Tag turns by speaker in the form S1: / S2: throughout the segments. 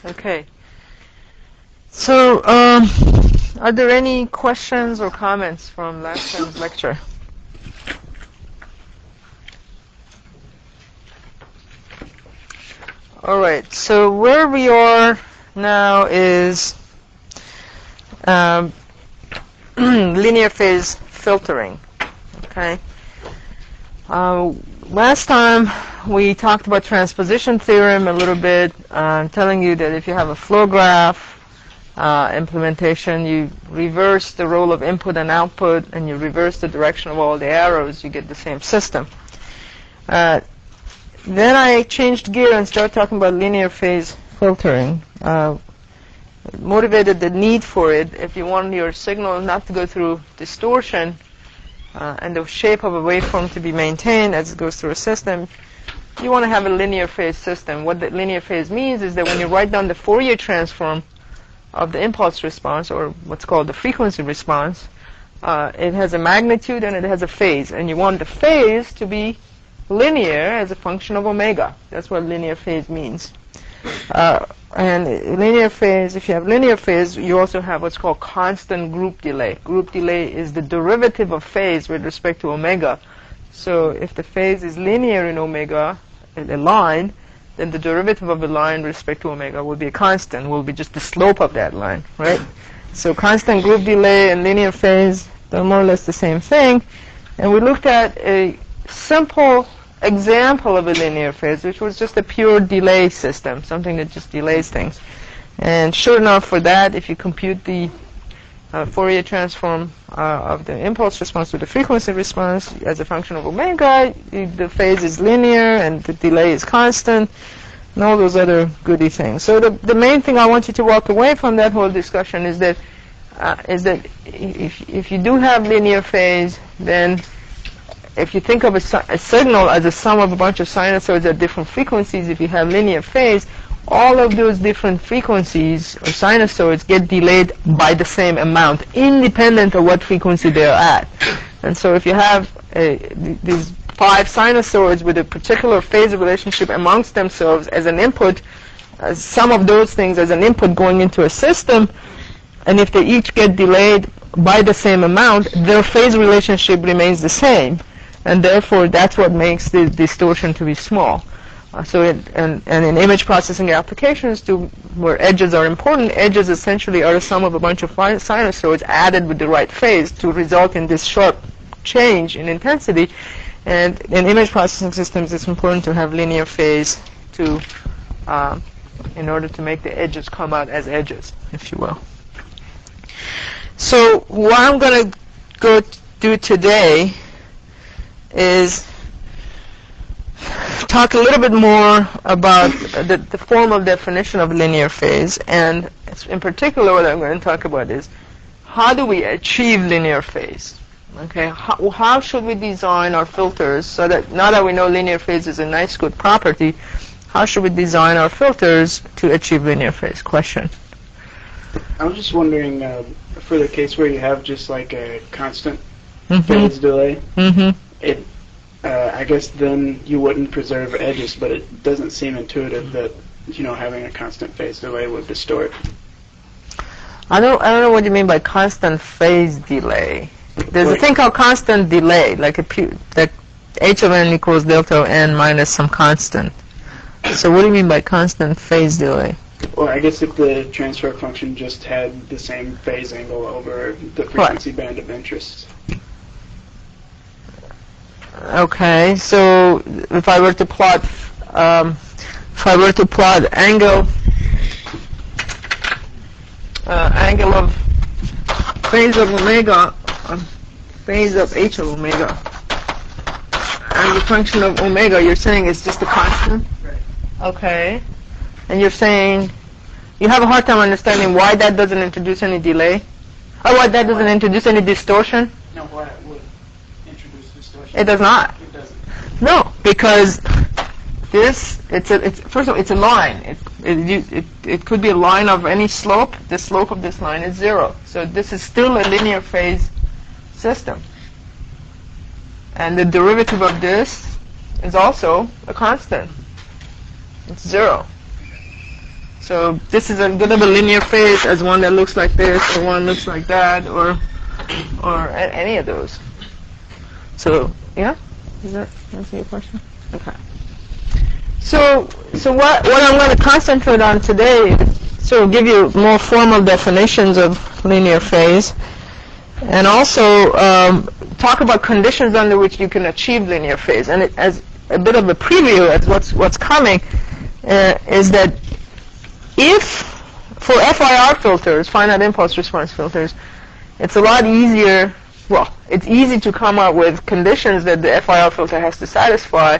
S1: Okay. So, are there any questions or comments from last time's lecture? All right. So where we are now is linear phase filtering. Okay. Last time we talked about transposition theorem a little bit, telling you that if you have a flow graph implementation, you reverse the role of input and output, and you reverse the direction of all the arrows, you get the same system. Then I changed gear and started talking about linear phase filtering. Motivated the need for it if you want your signal not to go through distortion and the shape of a waveform to be maintained as it goes through a system. You want to have a linear phase system. What the linear phase means is that when you write down the Fourier transform of the impulse response, or what's called the frequency response, it has a magnitude and it has a phase. And you want the phase to be linear as a function of omega. That's what linear phase means. And linear phase, if you have linear phase, you also have what's called constant group delay. Group delay is the derivative of phase with respect to omega. So if the phase is linear in omega, a line, then the derivative of the line with respect to omega will be a constant, will be just the slope of that line, right? So constant group delay and linear phase, they're more or less the same thing. And we looked at a simple example of a linear phase, which was just a pure delay system, something that just delays things. And sure enough, for that, if you compute the Fourier transform of the impulse response to the frequency response as a function of omega, the phase is linear and the delay is constant, and all those other goody things. So the main thing I want you to walk away from that whole discussion is that if you do have linear phase, then if you think of a signal as a sum of a bunch of sinusoids at different frequencies, if you have linear phase, all of those different frequencies or sinusoids get delayed by the same amount, independent of what frequency they're at. And so if you have these 5 sinusoids with a particular phase relationship amongst themselves as an input, some of those things as an input going into a system, and if they each get delayed by the same amount, their phase relationship remains the same. And therefore, that's what makes the distortion to be small. And in image processing applications, where edges are important, edges essentially are the sum of a bunch of sinusoids added with the right phase to result in this sharp change in intensity. And in image processing systems, it's important to have linear phase in order to make the edges come out as edges, if you will. So what I'm going to go do today is talk a little bit more about the formal definition of linear phase, and in particular what I'm going to talk about is how do we achieve linear phase? Okay, how should we design our filters so that now that we know linear phase is a nice good property, how should we design our filters to achieve linear phase? Question.
S2: I was just wondering, for the case where you have just like a constant phase delay, I guess then you wouldn't preserve edges, but it doesn't seem intuitive that having a constant phase delay would distort.
S1: I don't know what you mean by constant phase delay. There's a thing called constant delay, like h of n equals delta of n minus some constant. So what do you mean by constant phase delay?
S2: Well, I guess if the transfer function just had the same phase angle over the frequency band of interest. Okay,
S1: so if I were to plot angle of phase of omega, phase of h of omega, and the function of omega, you're saying it's just a constant?
S2: Right.
S1: Okay. And you're saying you have a hard time understanding why that doesn't introduce any delay? Or why that doesn't introduce any distortion?
S2: No, why it would introduce distortion.
S1: It does not.
S2: It doesn't.
S1: No, because first of all, it's a line. It could be a line of any slope. The slope of this line is 0. So this is still a linear phase system. And the derivative of this is also a constant. It's 0. So this is as good of a linear phase as one that looks like this, or one looks like that, or any of those. So yeah, does that answer your question? Okay. So what I'm going to concentrate on today is sort of give you more formal definitions of linear phase, and also talk about conditions under which you can achieve linear phase. And as a bit of a preview as what's coming is that if for FIR filters, finite impulse response filters, it's a lot easier. Well, it's easy to come up with conditions that the FIR filter has to satisfy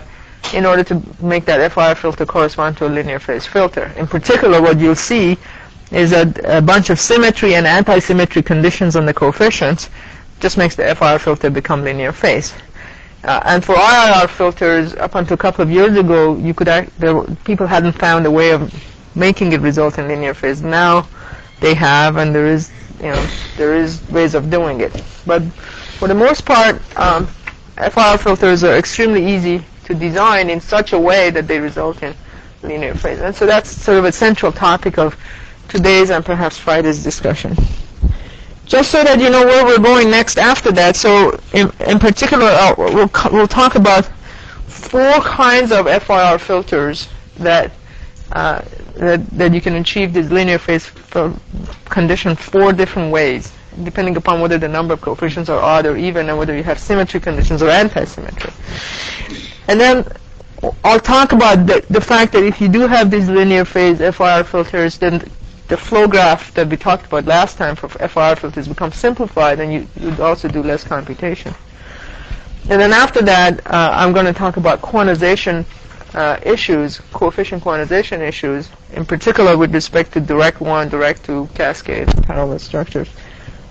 S1: in order to make that FIR filter correspond to a linear phase filter. In particular, what you'll see is that a bunch of symmetry and anti-symmetry conditions on the coefficients just makes the FIR filter become linear phase. And for IIR filters, up until a couple of years ago, people hadn't found a way of making it result in linear phase. Now they have, and there is ways of doing it. But for the most part, FIR filters are extremely easy to design in such a way that they result in linear phase. And so that's sort of a central topic of today's and perhaps Friday's discussion. Just so that you know where we're going next after that, so in particular, we'll talk about 4 kinds of FIR filters that you can achieve this linear phase condition 4 different ways, depending upon whether the number of coefficients are odd or even, and whether you have symmetry conditions or anti-symmetry. And then I'll talk about the fact that if you do have these linear phase FIR filters, then the flow graph that we talked about last time for FIR filters becomes simplified, and you'd also do less computation. And then after that, I'm going to talk about quantization issues, coefficient quantization issues, in particular with respect to direct 1, direct 2, cascade, parallel structures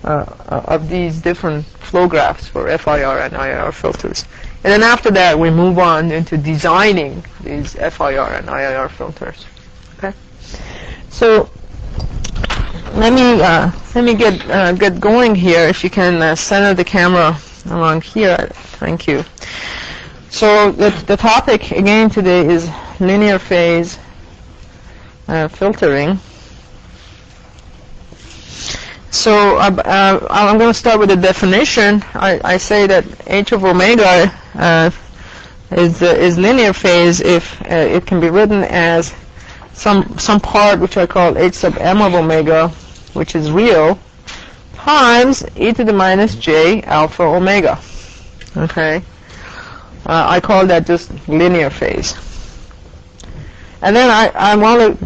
S1: of these different flow graphs for FIR and IIR filters. And then after that, we move on into designing these FIR and IIR filters. Okay. So let me get going here. If you can center the camera along here, thank you. So the topic again today is linear phase filtering. So I'm going to start with the definition. I say that h of omega is linear phase if it can be written as some part which I call h sub m of omega, which is real, times e to the minus j alpha omega. Okay, I call that just linear phase. And then I'm going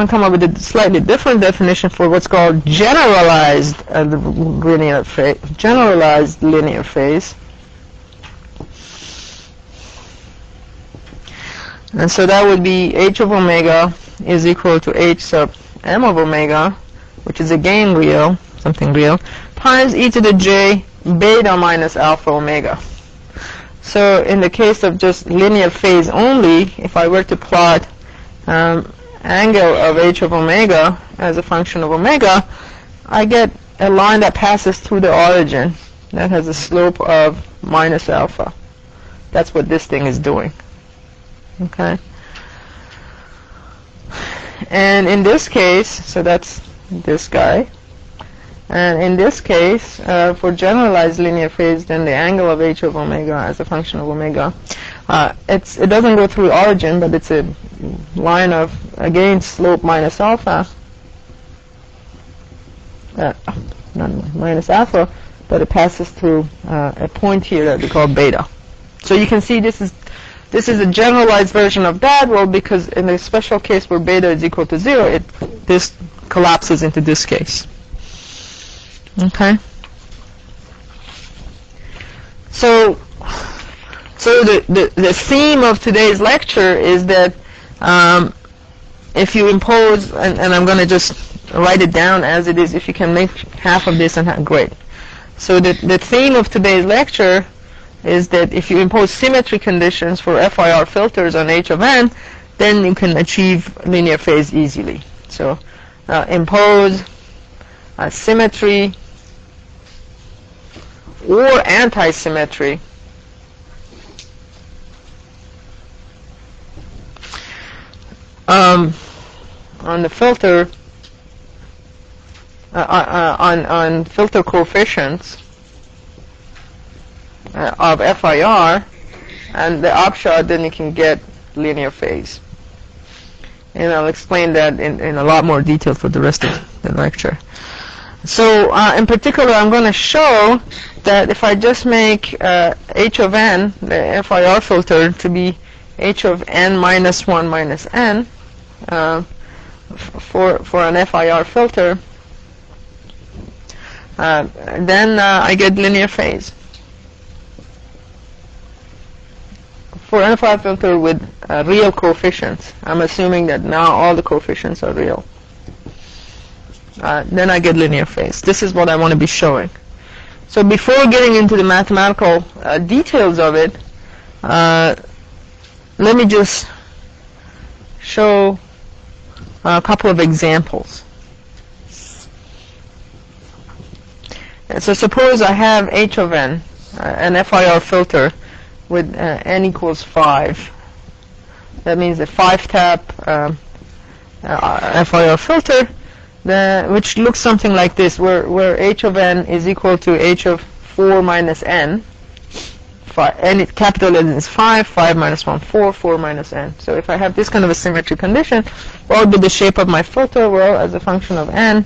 S1: to come up with a slightly different definition for what's called generalized linear phase. Generalized linear phase. And so that would be h of omega is equal to h sub m of omega, which is again real, something real, times e to the j beta minus alpha omega. So in the case of just linear phase only, if I were to plot angle of h of omega as a function of omega, I get a line that passes through the origin that has a slope of minus alpha. That's what this thing is doing. Okay. And in this case, so that's this guy. And in this case, for generalized linear phase, then the angle of h of omega as a function of omega, it doesn't go through origin, but it's a line of, again, slope minus alpha. Not minus alpha, but it passes through a point here that we call beta. So you can see this is a generalized version of that. Well, because in the special case where beta is equal to 0, this collapses into this case. Okay. So the theme of today's lecture is that if you impose, and I'm going to just write it down as it is, if you can make half of this, and great. So the theme of today's lecture is that if you impose symmetry conditions for FIR filters on h of n, then you can achieve linear phase easily. So impose symmetry or anti-symmetry on the filter on filter coefficients of FIR, and the upshot, then you can get linear phase. And I'll explain that in a lot more detail for the rest of the lecture. So in particular, I'm going to show that if I just make h of n, the FIR filter, to be h of n minus 1 minus n for an FIR filter, then I get linear phase. For an FIR filter with real coefficients, I'm assuming that now all the coefficients are real. Then I get linear phase. This is what I want to be showing. So before getting into the mathematical details of it, let me just show a couple of examples. And so suppose I have h of n, an FIR filter with n equals 5. That means a 5-tap FIR filter, which looks something like this, where h of n is equal to h of 4 minus n. Capital N is 5, 5 minus 1, 4, 4 minus n. So if I have this kind of a symmetry condition, what would be the shape of my filter? Well, as a function of n,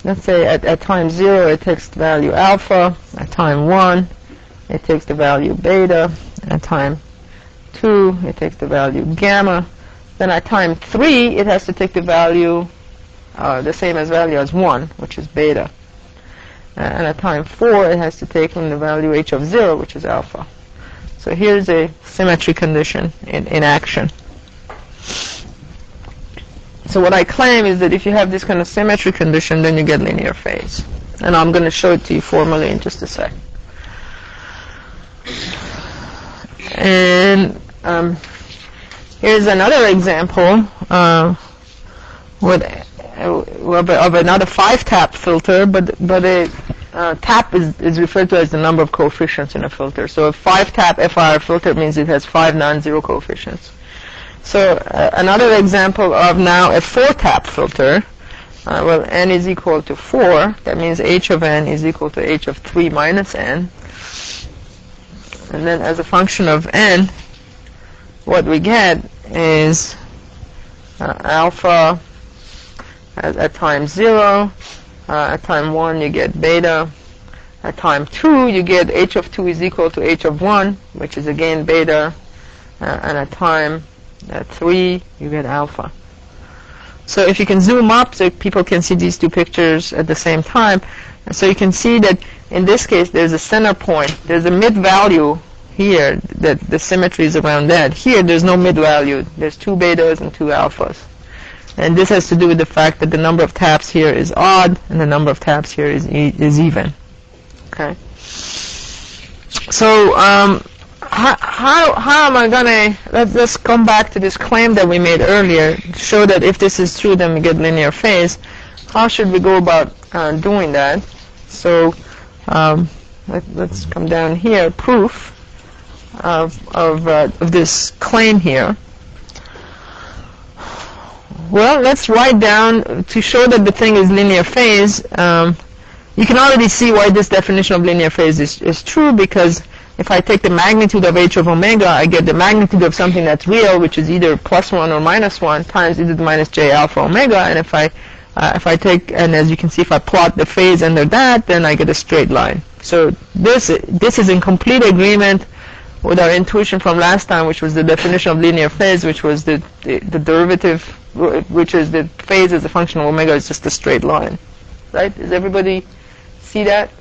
S1: let's say at time 0 it takes the value alpha, at time 1 it takes the value beta, at time 2 it takes the value gamma, then at time 3 it has to take the value the same as value as 1, which is beta, and at time 4 it has to take in the value h of 0, which is alpha. So here's a symmetry condition in action. So what I claim is that if you have this kind of symmetry condition, then you get linear phase. And I'm going to show it to you formally in just a sec. And here's another example of another 5-tap filter, but a tap is referred to as the number of coefficients in a filter. So a 5-tap FIR filter means it has 5 non-zero coefficients. So another example of now a 4-tap filter, well, n is equal to 4. That means h of n is equal to h of 3 minus n. And then as a function of n, what we get is alpha at time 0. At time 1 you get beta. At time 2 you get h of 2 is equal to h of 1, which is again beta. And at time 3 you get alpha. So if you can zoom up so people can see these two pictures at the same time, and so you can see that in this case there's a center point. There's a mid value here that the symmetry is around that. Here there's no mid value. There's 2 betas and 2 alphas. And this has to do with the fact that the number of taps here is odd and the number of taps here is even. Okay. So how am I gonna, let's come back to this claim that we made earlier, show that if this is true then we get linear phase. How should we go about doing that? So let's come down here, proof of this claim here. Well, let's write down, to show that the thing is linear phase, you can already see why this definition of linear phase is true, because if I take the magnitude of h of omega, I get the magnitude of something that's real, which is either +1 or -1, times e to the minus j alpha omega. And if I take, and as you can see, if I plot the phase under that, then I get a straight line. So this is in complete agreement with our intuition from last time, which was the definition of linear phase, which was the derivative, which is the phase as a function of omega is just a straight line. Right? Does everybody see that?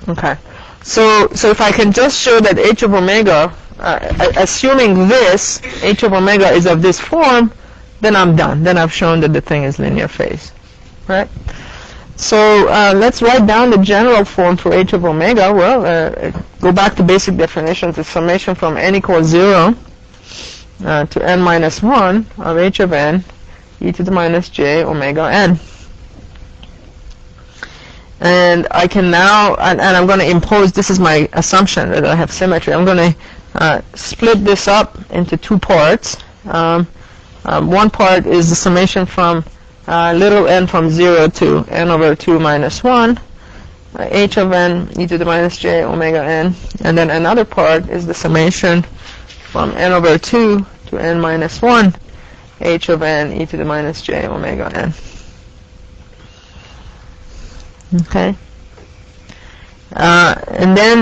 S1: Okay. So if I can just show that h of omega, assuming this, h of omega is of this form, then I'm done. Then I've shown that the thing is linear phase. Right? So let's write down the general form for h of omega. Well, go back to basic definitions. The summation from n equals 0 to n minus 1 of h of n e to the minus j omega n. And I can now, and I'm going to impose, this is my assumption that I have symmetry. I'm going to split this up into 2 parts. One part is the summation from little n from 0 to n over 2 minus 1, h of n e to the minus j omega n. And then another part is the summation from n over 2 to n minus 1, h of n e to the minus j omega n. Okay. And then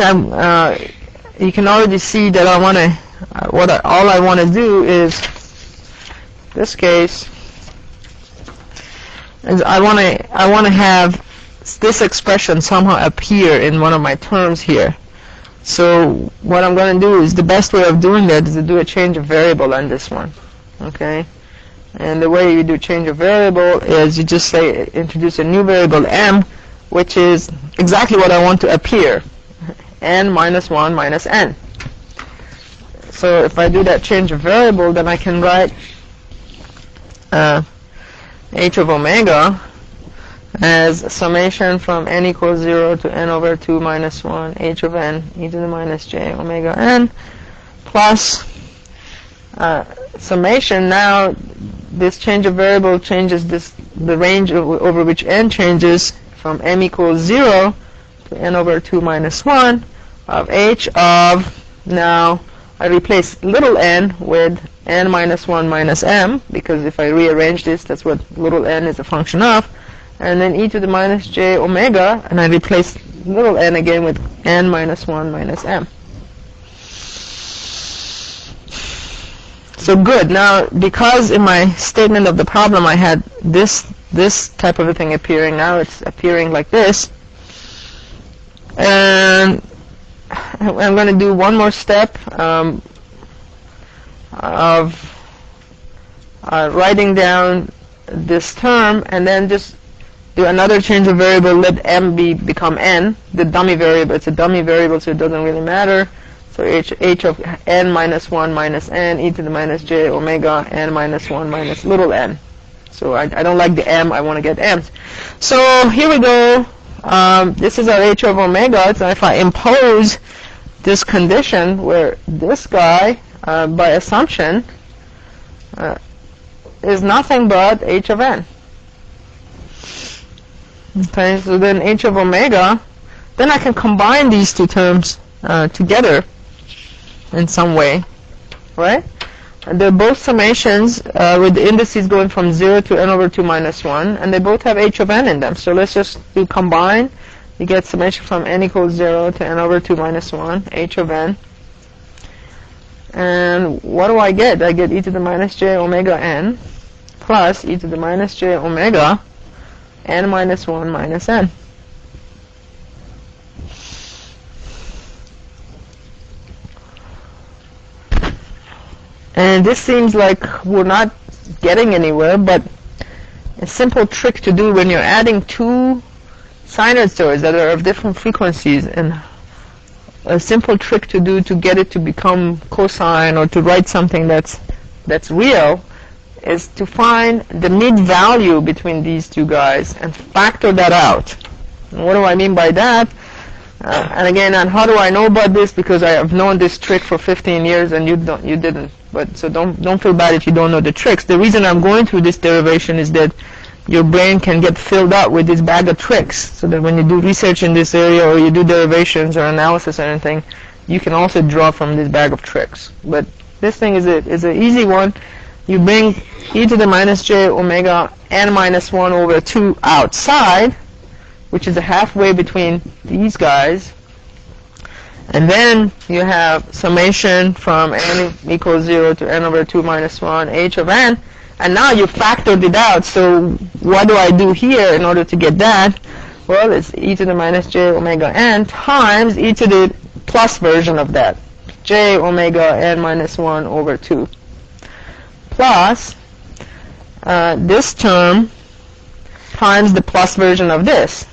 S1: you can already see that I want to, all I want to do is, this case, is I want to have this expression somehow appear in one of my terms here. So what I'm going to do is, the best way of doing that is to do a change of variable on this one. Okay. And the way you do change of variable is you just say introduce a new variable m, which is exactly what I want to appear, n minus 1 minus n. So if I do that change of variable, then I can write h of omega as summation from n equals 0 to n over 2 minus 1 h of n e to the minus j omega n plus summation. Now this change of variable changes the range over which n changes from m equals 0 to n over 2 minus 1 of h of, now I replace little n with n minus 1 minus m, because if I rearrange this, that's what little n is a function of, and then e to the minus j omega, and I replace little n again with n minus 1 minus m. So good. Now, because in my statement of the problem I had this type of a thing appearing, now it's appearing like this. And I'm going to do one more step of writing down this term, and then just do another change of variable, let m become n, the dummy variable. It's a dummy variable, so it doesn't really matter. So h of n minus 1 minus n e to the minus j omega n minus 1 minus little n. So I don't like the m, I want to get m's. So here we go. This is our h of omega. So if I impose this condition where this guy, by assumption, is nothing but h of n. Okay, so then h of omega, then I can combine these two terms together in some way, right? And they're both summations with the indices going from 0 to n over 2 minus 1, and they both have h of n in them. So let's just do combine. You get summation from n equals 0 to n over 2 minus 1, h of n. And what do I get? I get e to the minus j omega n plus e to the minus j omega n minus 1 minus n. And this seems like we're not getting anywhere, but a simple trick to do when you're adding two sinusoids that are of different frequencies, and a simple trick to do to get it to become cosine or to write something that's real is to find the mid-value between these two guys and factor that out. And what do I mean by that? And again, and how do I know about this? Because I have known this trick for 15 years and you didn't. But so don't feel bad if you don't know the tricks. The reason I'm going through this derivation is that your brain can get filled up with this bag of tricks, so that when you do research in this area or you do derivations or analysis or anything, you can also draw from this bag of tricks. But this thing is an easy one. You bring e to the minus j omega n minus 1 over 2 outside, which is a halfway between these guys. And then you have summation from n equals 0 to n over 2 minus 1 h of n. And now you factored it out. So what do I do here in order to get that? Well, it's e to the minus j omega n times e to the plus version of that, j omega n minus 1 over 2, plus this term times the plus version of this.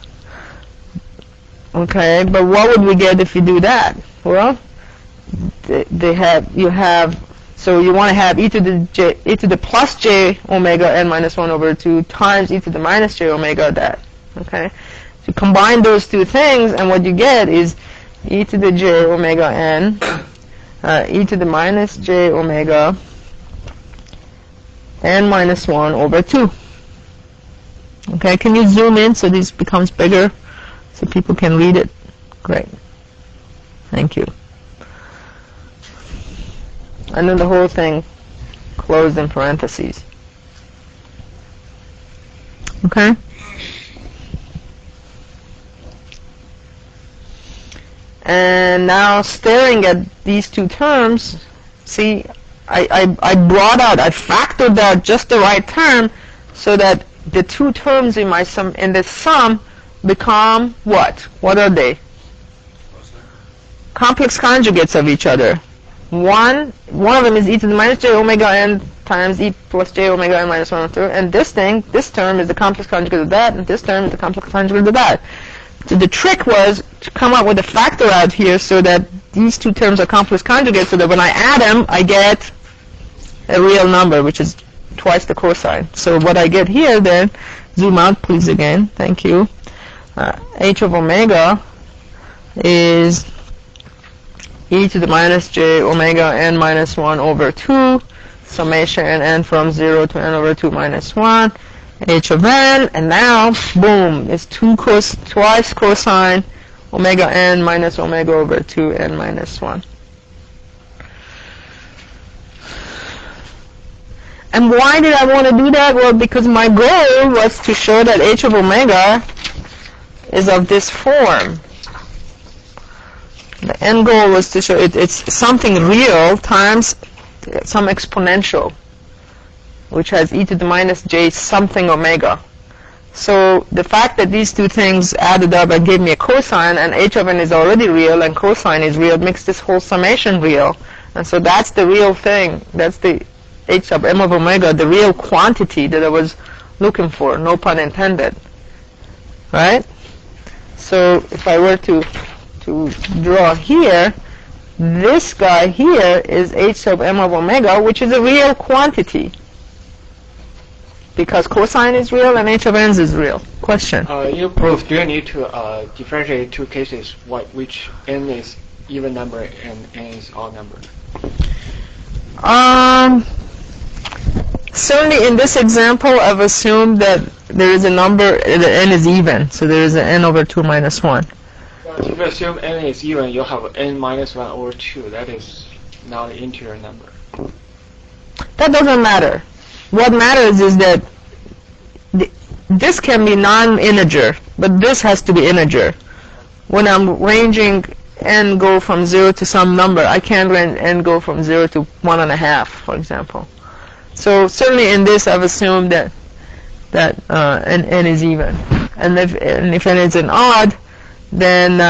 S1: Okay, but what would we get if you do that? Well, so you want to have e to the plus j omega n minus 1 over 2 times e to the minus j omega that. Okay, so combine those two things, and what you get is e to the j omega n, e to the minus j omega n minus 1 over 2. Okay, can you zoom in so this becomes bigger so people can read it? Great. Thank you. And then the whole thing closed in parentheses. Okay? And now staring at these two terms, see, I brought out, I factored out just the right term so that the two terms in this sum become what? What are they? Complex conjugates of each other. One of them is e to the minus j omega n times e plus j omega n minus 1 over 2, and this term is the complex conjugate of that, and this term is the complex conjugate of that. So the trick was to come up with a factor out here so that these two terms are complex conjugates, so that when I add them, I get a real number, which is twice the cosine. So what I get here then, zoom out please again, thank you, h of omega is e to the minus j omega n minus 1 over 2, summation n from 0 to n over 2 minus 1, h of n, and now, boom, it's twice cosine omega n minus omega over 2 n minus 1. And why did I want to do that? Well, because my goal was to show that h of omega is of this form. The end goal was to show it's something real times some exponential, which has e to the minus j something omega. So the fact that these two things added up and gave me a cosine, and h of n is already real and cosine is real, makes this whole summation real. And so that's the real thing. That's the h sub m of omega, the real quantity that I was looking for, no pun intended. Right? So if I were to draw here, this guy here is h sub m of omega, which is a real quantity, because cosine is real and h of n is real. Question?
S3: You proved you need to differentiate two cases, which n is even number and n is odd number.
S1: Certainly in this example, I've assumed that there is a number, the n is even, so there is an n over 2 minus 1.
S3: If you assume n is even, you have n minus 1 over 2. That is not an integer number.
S1: That doesn't matter. What matters is that this can be non-integer, but this has to be integer. When I'm ranging n go from 0 to some number, I can't range n go from 0 to 1.5, for example. So certainly in this, I've assumed that n is even, and if n is an odd, then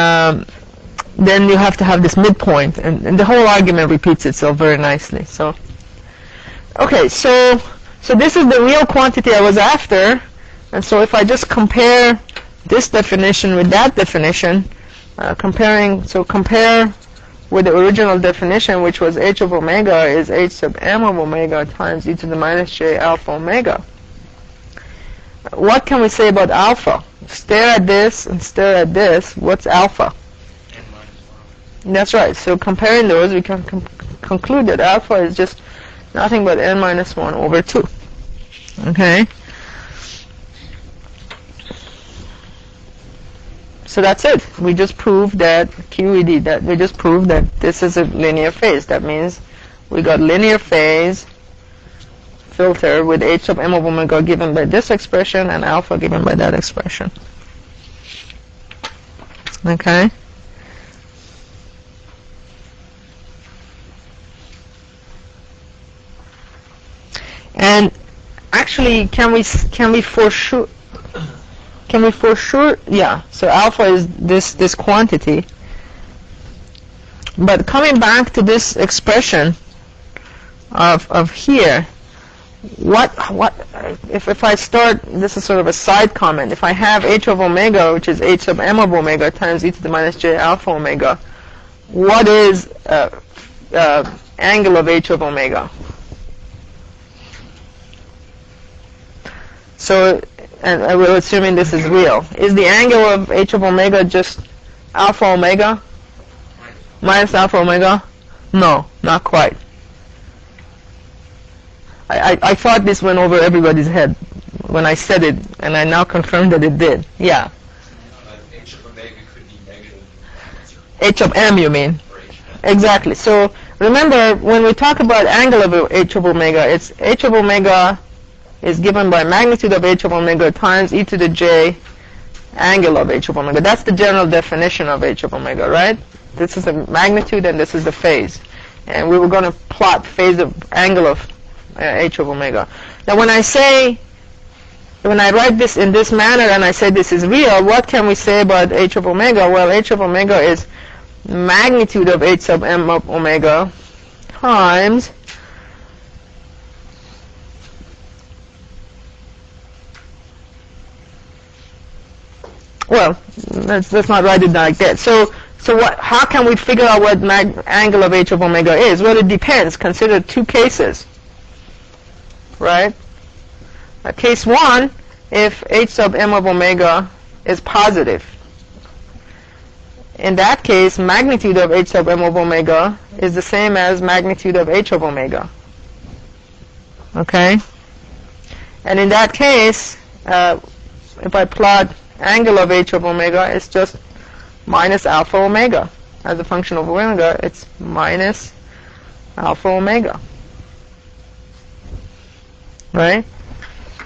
S1: you have to have this midpoint, and the whole argument repeats itself very nicely. So, okay, so this is the real quantity I was after, and so if I just compare this definition with that definition, compare with the original definition, which was h of omega is h sub m of omega times e to the minus j alpha omega. What can we say about alpha? Stare at this and stare at this. What's alpha?
S3: N minus 1.
S1: That's right. So comparing those, we can conclude that alpha is just nothing but n minus 1 over 2. Okay? So that's it. We just proved that QED, that we just proved that this is a linear phase. That means we got linear phase filter with h sub m of omega given by this expression and alpha given by that expression. Okay? And actually, can we for sure, yeah, so alpha is this quantity. But coming back to this expression of here, if I start, this is sort of a side comment, if I have h of omega, which is h sub m of omega times e to the minus j alpha omega, what is angle of h of omega? So, and we're assuming this is real. Is the angle of h of omega just alpha omega? Minus alpha omega? No, not quite. I thought this went over everybody's head when I said it, and I now confirmed that it did. Yeah.
S4: H of omega could be negative.
S1: H of m, you mean?
S4: Or H of m.
S1: Exactly. So remember, when we talk about angle of h of omega, it's h of omega is given by magnitude of h of omega times e to the j angle of h of omega. That's the general definition of h of omega, right? This is the magnitude and this is the phase. And we were going to plot phase of angle of h of omega. Now when I write this in this manner and I say this is real, what can we say about h of omega? Well, h of omega is magnitude of h sub m of omega times well, let's not write it like that. So how can we figure out what angle of h of omega is? Well, it depends. Consider two cases, right? Case 1, if h sub m of omega is positive. In that case, magnitude of h sub m of omega is the same as magnitude of h of omega. Okay? And in that case, if I plot angle of h of omega, it's just minus alpha omega. As a function of omega, it's minus alpha omega. Right?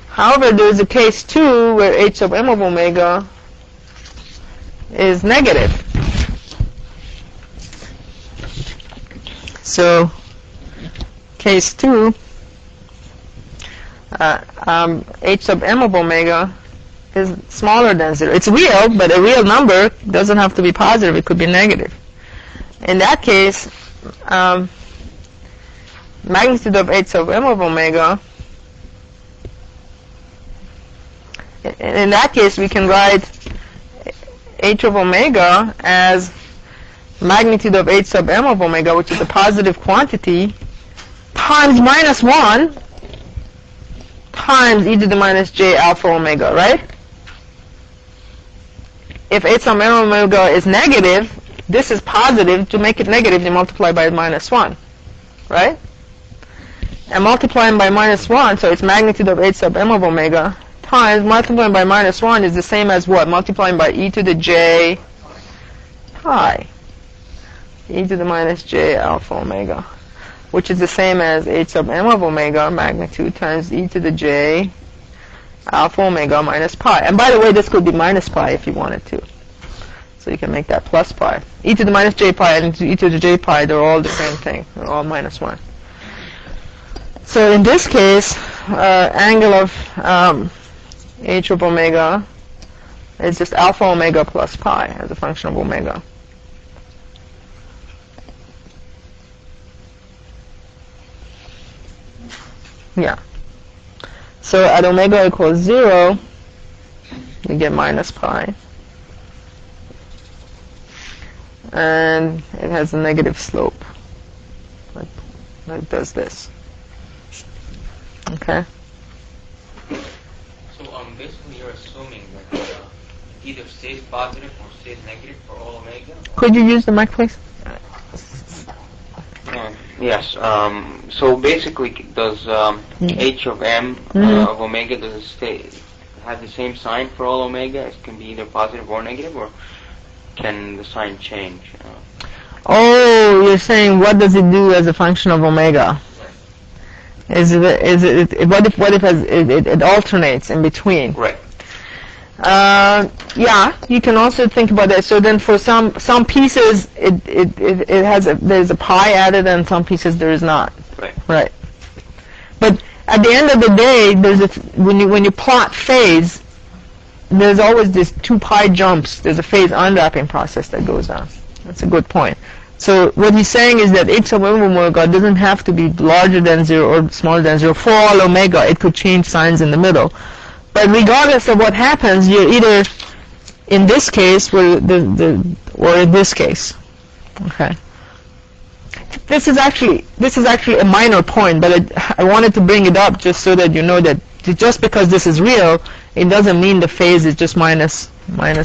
S1: However, there's a case 2 where h sub m of omega is negative. So, case 2, h sub m of omega is smaller than 0. It's real, but a real number doesn't have to be positive. It could be negative. In that case, magnitude of h sub m of omega, in that case, we can write h of omega as magnitude of h sub m of omega, which is a positive quantity, times minus 1 times e to the minus j alpha omega, right? If h sub m omega is negative, this is positive. To make it negative, you multiply by minus 1, right? And multiplying by minus 1, so it's magnitude of h sub m of omega, times multiplying by minus 1 is the same as what? Multiplying by e to the j pi. E to the minus j alpha omega. which is the same as h sub m of omega magnitude times e to the j alpha omega minus pi. And by the way, this could be minus pi if you wanted to. So you can make that plus pi. E to the minus j pi and e to the j pi, they're all the same thing. They're all minus 1. So in this case, angle of h of omega is just alpha omega plus pi as a function of omega. Yeah. So at omega equals 0, you get minus pi. And it has a negative slope. Like does this. Okay?
S5: So basically you're assuming that either stays positive or stays negative for all omega?
S1: Could you use the mic, please?
S5: Yes. So basically, does h of m of omega, does it have the same sign for all omega? It can be either positive or negative, or can the sign change?
S1: Oh, you're saying what does it do as a function of omega? What if it alternates in between?
S5: Right.
S1: Yeah, you can also think about that. So then for some pieces it has there's a pi added, and some pieces there is not.
S5: Right.
S1: Right. But at the end of the day, when you plot phase, there's always these 2 pi jumps. There's a phase unwrapping process that goes on. That's a good point. So what he's saying is that h sub omega doesn't have to be larger than 0 or smaller than 0 for all omega. It could change signs in the middle. But regardless of what happens, you're either in this case or in this case. Okay. This is actually a minor point, but I wanted to bring it up just so that you know that just because this is real, it doesn't mean the phase is just minus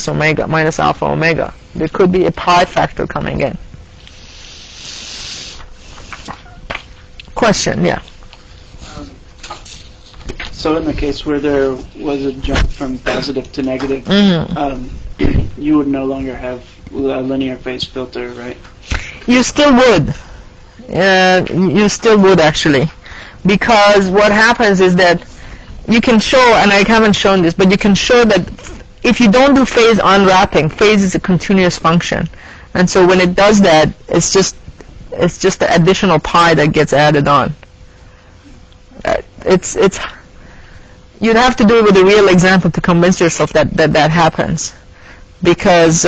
S1: omega, minus alpha omega. There could be a pi factor coming in. Question, yeah.
S2: So in the case where there was a jump from positive to negative, you would no longer have a linear phase filter, right?
S1: You still would. You still would, actually. Because what happens is that you can show, and I haven't shown this, but you can show that if you don't do phase unwrapping, phase is a continuous function. And so when it does that, it's just the additional pi that gets added on. You'd have to do it with a real example to convince yourself that happens, because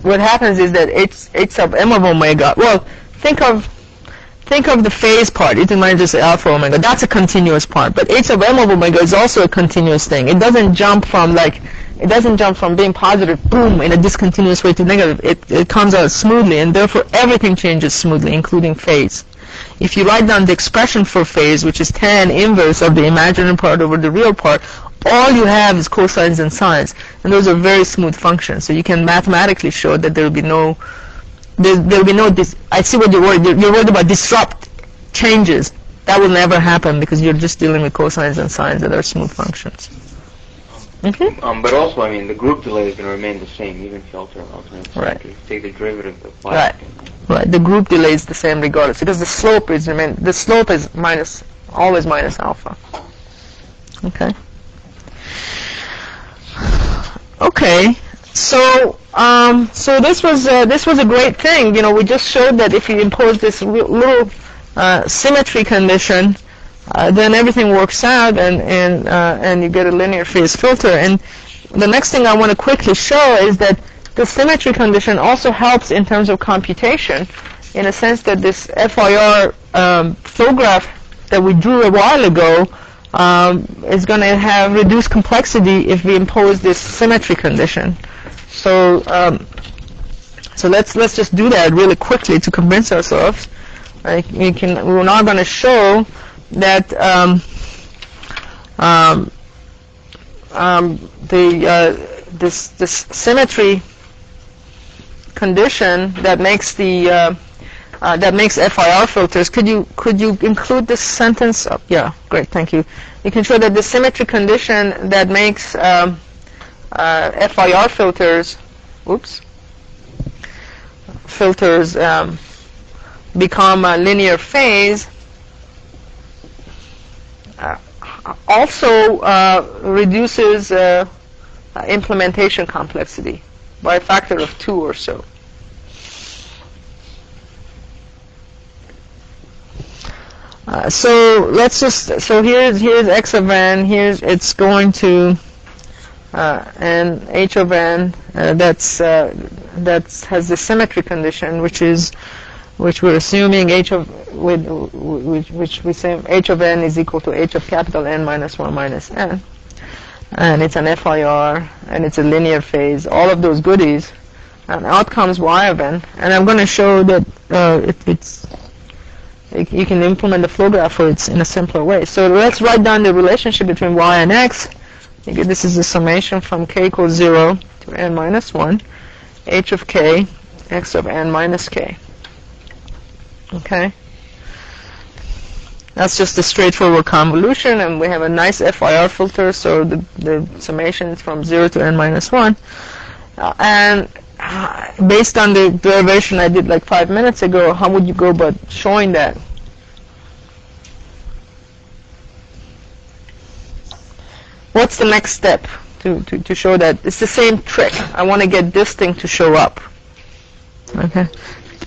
S1: what happens is that h sub m of omega. Well, think of the phase part. E to the minus alpha omega. That's a continuous part, but h sub m of omega is also a continuous thing. It doesn't jump from being positive, boom, in a discontinuous way to negative. It comes out smoothly, and therefore everything changes smoothly, including phase. If you write down the expression for phase, which is tan inverse of the imaginary part over the real part, all you have is cosines and sines, and those are very smooth functions. So you can mathematically show that there will be no. I see what you're worried. You're worried about disrupt changes. That will never happen because you're just dealing with cosines and sines that are smooth functions. Okay.
S5: But also, I mean, the group delay is going to remain the same, even if you alternate.
S1: Right.
S5: If you take the derivative of y.
S1: Right. Right. The group delay is the same regardless, because the slope is always minus alpha. Okay. Okay. So this was a great thing. You know, we just showed that if you impose this little symmetry condition, then everything works out, and you get a linear phase filter. And the next thing I want to quickly show is that the symmetry condition also helps in terms of computation, in a sense that this FIR flow graph that we drew a while ago is going to have reduced complexity if we impose this symmetry condition. So let's just do that really quickly to convince ourselves. We're now going to show that this symmetry condition that makes FIR filters. Could you include this sentence? Oh, yeah, great, thank you. You can show that the symmetry condition that makes FIR filters, filters become a linear phase also reduces implementation complexity by a factor of 2 or so. So let's just, so here's x of n, it's going to and h of n, that has the symmetry condition, which we're assuming which we say h of n is equal to h of capital N minus 1 minus n, and it's an FIR, and it's a linear phase, all of those goodies, and out comes y of n, and I'm going to show that you can implement the flow graph for it in a simpler way. So let's write down the relationship between y and x. Again, this is the summation from k equals 0 to n minus 1, h of k, x of n minus k. Okay? That's just a straightforward convolution, and we have a nice FIR filter, so the summation is from 0 to n minus 1. And based on the derivation I did like 5 minutes ago, how would you go about showing that? What's the next step to show that? It's the same trick. I want to get this thing to show up. Okay.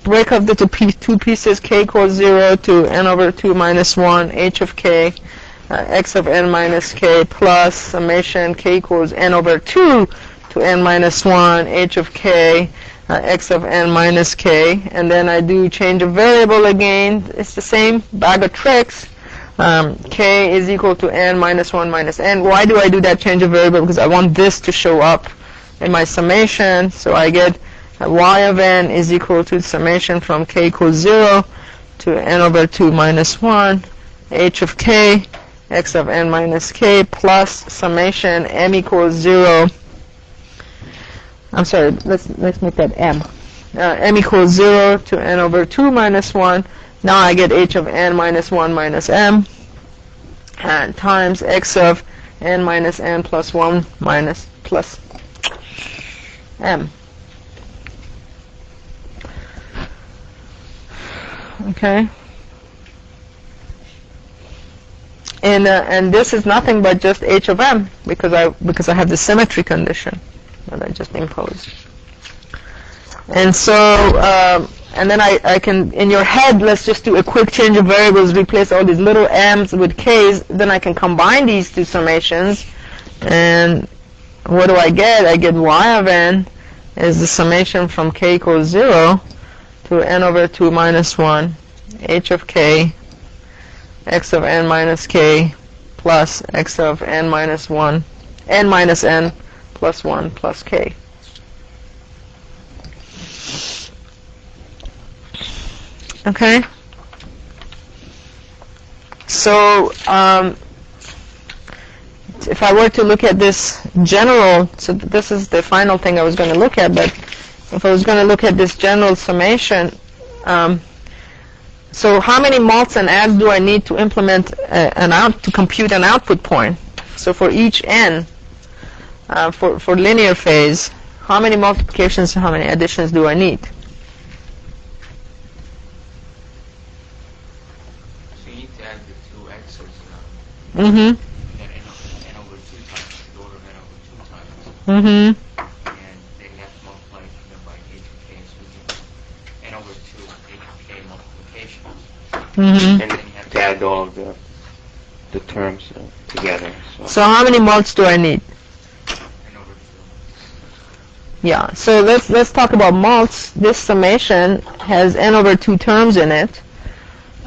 S1: Break up the two pieces, k equals 0 to n over 2 minus 1, h of k, x of n minus k, plus summation k equals n over 2 to n minus 1, h of k, x of n minus k, and then I do change of variable again. It's the same bag of tricks. K is equal to n minus 1 minus n. Why do I do that change of variable? Because I want this to show up in my summation, so I get y of n is equal to summation from k equals 0 to n over 2 minus 1, h of k, x of n minus k, plus summation m equals 0. I'm sorry, let's make that m. M equals 0 to n over 2 minus 1. Now I get h of n minus 1 minus m, and times x of n minus n plus 1 minus plus m. Okay. And this is nothing but just h of m, because I have the symmetry condition that I just imposed. And so, and then I can, in your head, let's just do a quick change of variables, replace all these little m's with k's, then I can combine these two summations, and what do I get? I get y of n is the summation from k equals 0 to n over 2 minus 1, h of k, x of n minus k, plus x of n minus 1, n minus n plus 1 plus k. Okay? So, if I were to look at this general, so this is the final thing I was going to look at, but if I was going to look at this general summation, so how many mults and adds do I need to implement to compute an output point? So for each n, for linear phase, how many multiplications and how many additions do I need?
S5: So you need to add the two x's.
S1: Mm-hmm.
S5: N over 2 times, the order of n over 2 times.
S1: Mm-hmm.
S5: And then you have to multiply them by h of k, so you get n over 2 h of k multiplications.
S1: Mm-hmm.
S5: And then you have to add all of the terms together.
S1: So how many mults do I need?
S5: N over 2.
S1: Yeah, so let's talk about mults. This summation has n over 2 terms in it,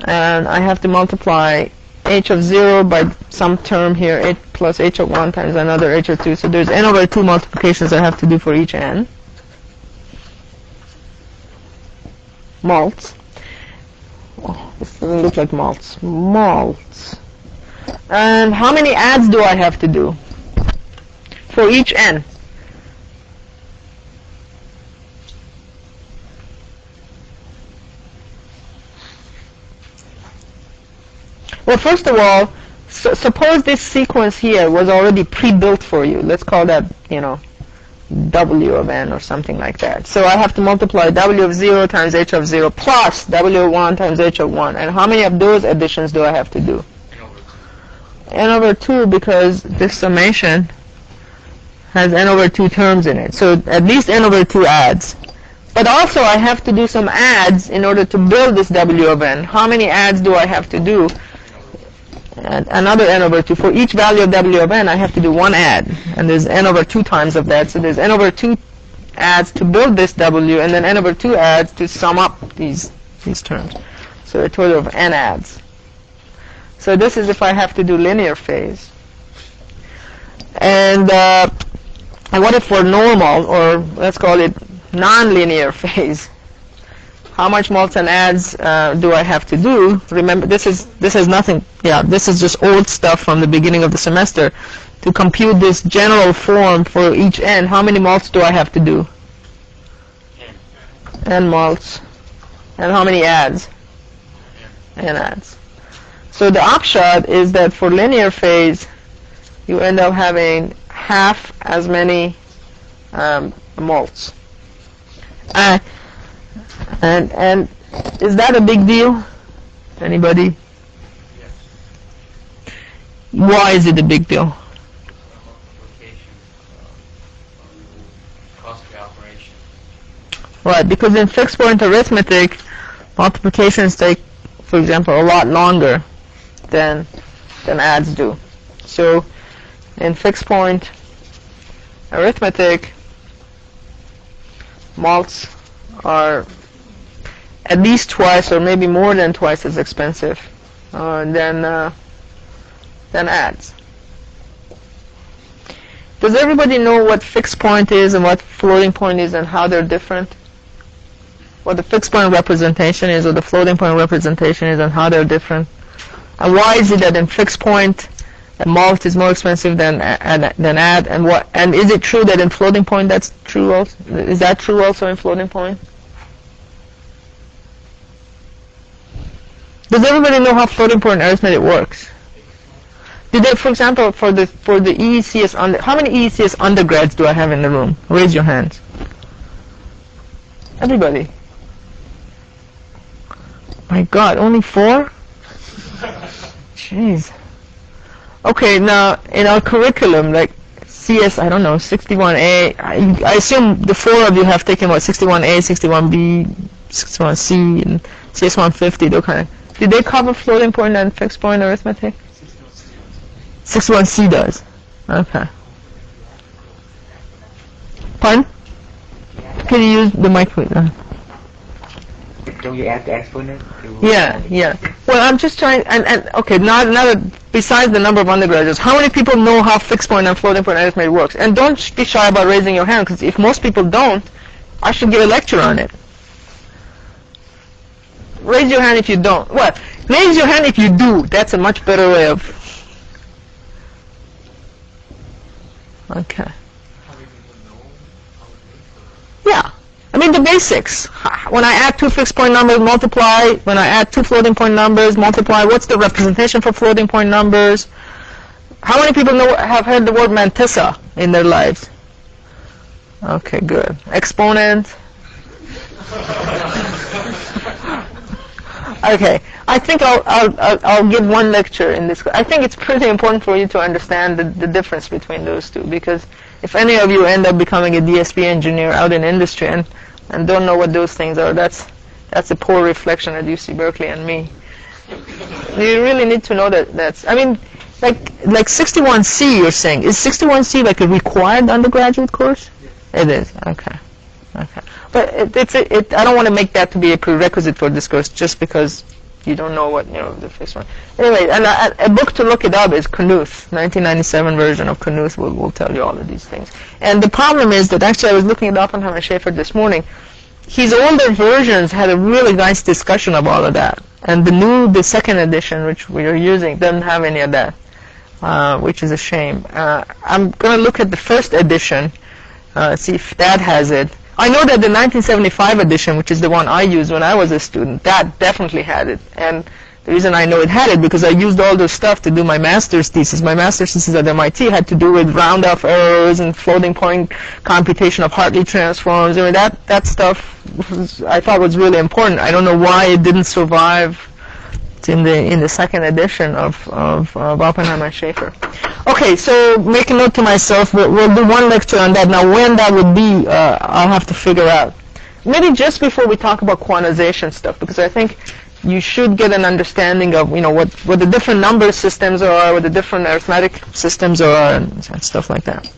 S1: and I have to multiply h of 0 by some term here, h plus h of 1 times another h of 2. So there's n over 2 multiplications I have to do for each n. Mults. Oh, this doesn't look like mults. Mults. And how many adds do I have to do for each n? Well, first of all, suppose this sequence here was already pre-built for you. Let's call that, W of n or something like that. So I have to multiply W of 0 times H of 0 plus W of 1 times H of 1. And how many of those additions do I have to do? N over 2, because this summation has n over 2 terms in it. So at least n over 2 adds. But also I have to do some adds in order to build this W of n. How many adds do I have to do? And another n over 2. For each value of W of n, I have to do one add. And there's n over 2 times of that. So there's n over 2 adds to build this W, and then n over 2 adds to sum up these terms. So a total of n adds. So this is if I have to do linear phase. And what if for normal, or let's call it non-linear phase? How much mults and adds do I have to do? Remember, this is nothing. Yeah, this is just old stuff from the beginning of the semester. To compute this general form for each n, how many mults do I have to do? N mults. And how many adds? N adds. So the upshot is that for linear phase, you end up having half as many mults. And is that a big deal? Anybody?
S5: Yes.
S1: Why is it a big deal?
S5: Cost of the operation.
S1: Right, because in fixed point arithmetic, multiplications take, for example, a lot longer than adds do. So in fixed point arithmetic, mults are at least twice or maybe more than twice as expensive than adds. Does everybody know what fixed point is and what floating point is and how they're different? What the fixed point representation is or the floating point representation is and how they're different? And why is it that in fixed point a mult is more expensive than add? And is it true that in floating point that's true also? Is that true also in floating point? Does everybody know how floating point arithmetic works? Did they, for example, for the EECS how many EECS undergrads do I have in the room? Raise your hands. Everybody. My God, only 4? Jeez. Okay, now in our curriculum, like CS, I don't know, 61A, I assume the 4 of you have taken what, 61A, 61B, 61C, and CS 150, those kind of. Did they cover floating point and fixed point arithmetic? 61C does. Okay. Pardon? Can you use the mic, please?
S6: Don't you add the exponent?
S1: Yeah. Well, I'm just trying, and okay, now that besides the number of undergraduates, how many people know how fixed point and floating point arithmetic works? And don't be shy about raising your hand, because if most people don't, I should give a lecture on it. Raise your hand if you don't. Well, raise your hand if you do. That's a much better way of... Okay. Yeah. I mean, the basics. When I add 2 fixed point numbers, multiply. When I add 2 floating point numbers, multiply. What's the representation for floating point numbers? How many people have heard the word mantissa in their lives? Okay, good. Exponent. Okay, I think I'll give one lecture in this. I think it's pretty important for you to understand the difference between those two, because if any of you end up becoming a DSP engineer out in industry and don't know what those things are, that's a poor reflection at UC Berkeley and me. You really need to know that's. I mean, like 61C, you're saying, is 61C like a required undergraduate course? Yes. It is. Okay. But I don't want to make that to be a prerequisite for this course just because you don't know what, the fixed one. Anyway, and a book to look it up is Knuth. 1997 version of Knuth will tell you all of these things. And the problem is that actually I was looking at Oppenheimer Schaefer this morning. His older versions had a really nice discussion of all of that. And the second edition, which we are using, doesn't have any of that, which is a shame. I'm going to look at the first edition, see if that has it. I know that the 1975 edition, which is the one I used when I was a student, that definitely had it. And The reason I know it had it because I used all this stuff to do my master's thesis. My master's thesis at MIT had to do with round-off errors and floating point computation of Hartley transforms. I mean, that stuff I thought was really important. I don't know why it didn't survive in the second edition of Oppenheimer and Schaefer. Okay, so make a note to myself. We'll do one lecture on that. Now, when that would be, I'll have to figure out. Maybe just before we talk about quantization stuff, because I think you should get an understanding of, what the different number systems are, what the different arithmetic systems are, and stuff like that.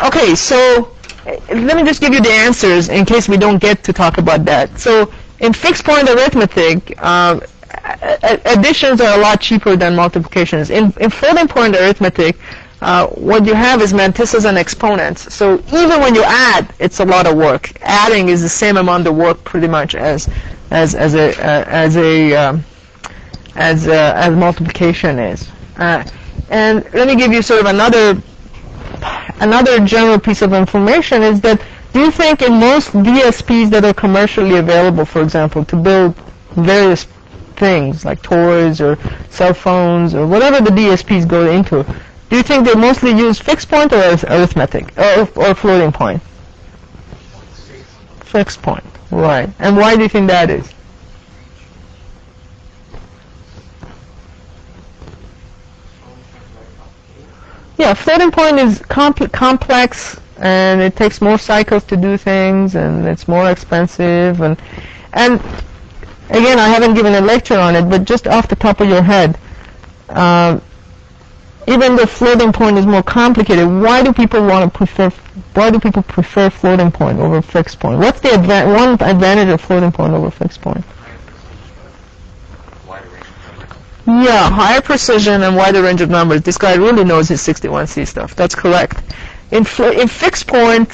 S1: Okay, so let me just give you the answers in case we don't get to talk about that. So in fixed point arithmetic, additions are a lot cheaper than multiplications. In floating point arithmetic, what you have is mantisses and exponents. So even when you add, it's a lot of work. Adding is the same amount of work pretty much as multiplication is. And let me give you sort of another general piece of information is that do you think in most DSPs that are commercially available, for example, to build various things like toys or cell phones or whatever the DSPs go into, do you think they mostly use fixed point or arithmetic or floating point? Fixed point, right. And why do you think that is? Yeah, floating point is complex and it takes more cycles to do things and it's more expensive and again, I haven't given a lecture on it, but just off the top of your head, even though floating point is more complicated, why do people prefer floating point over fixed point? What's the one advantage of floating point over fixed point? Yeah, higher precision and wider range of numbers. This guy really knows his 61C stuff. That's correct. In fixed point,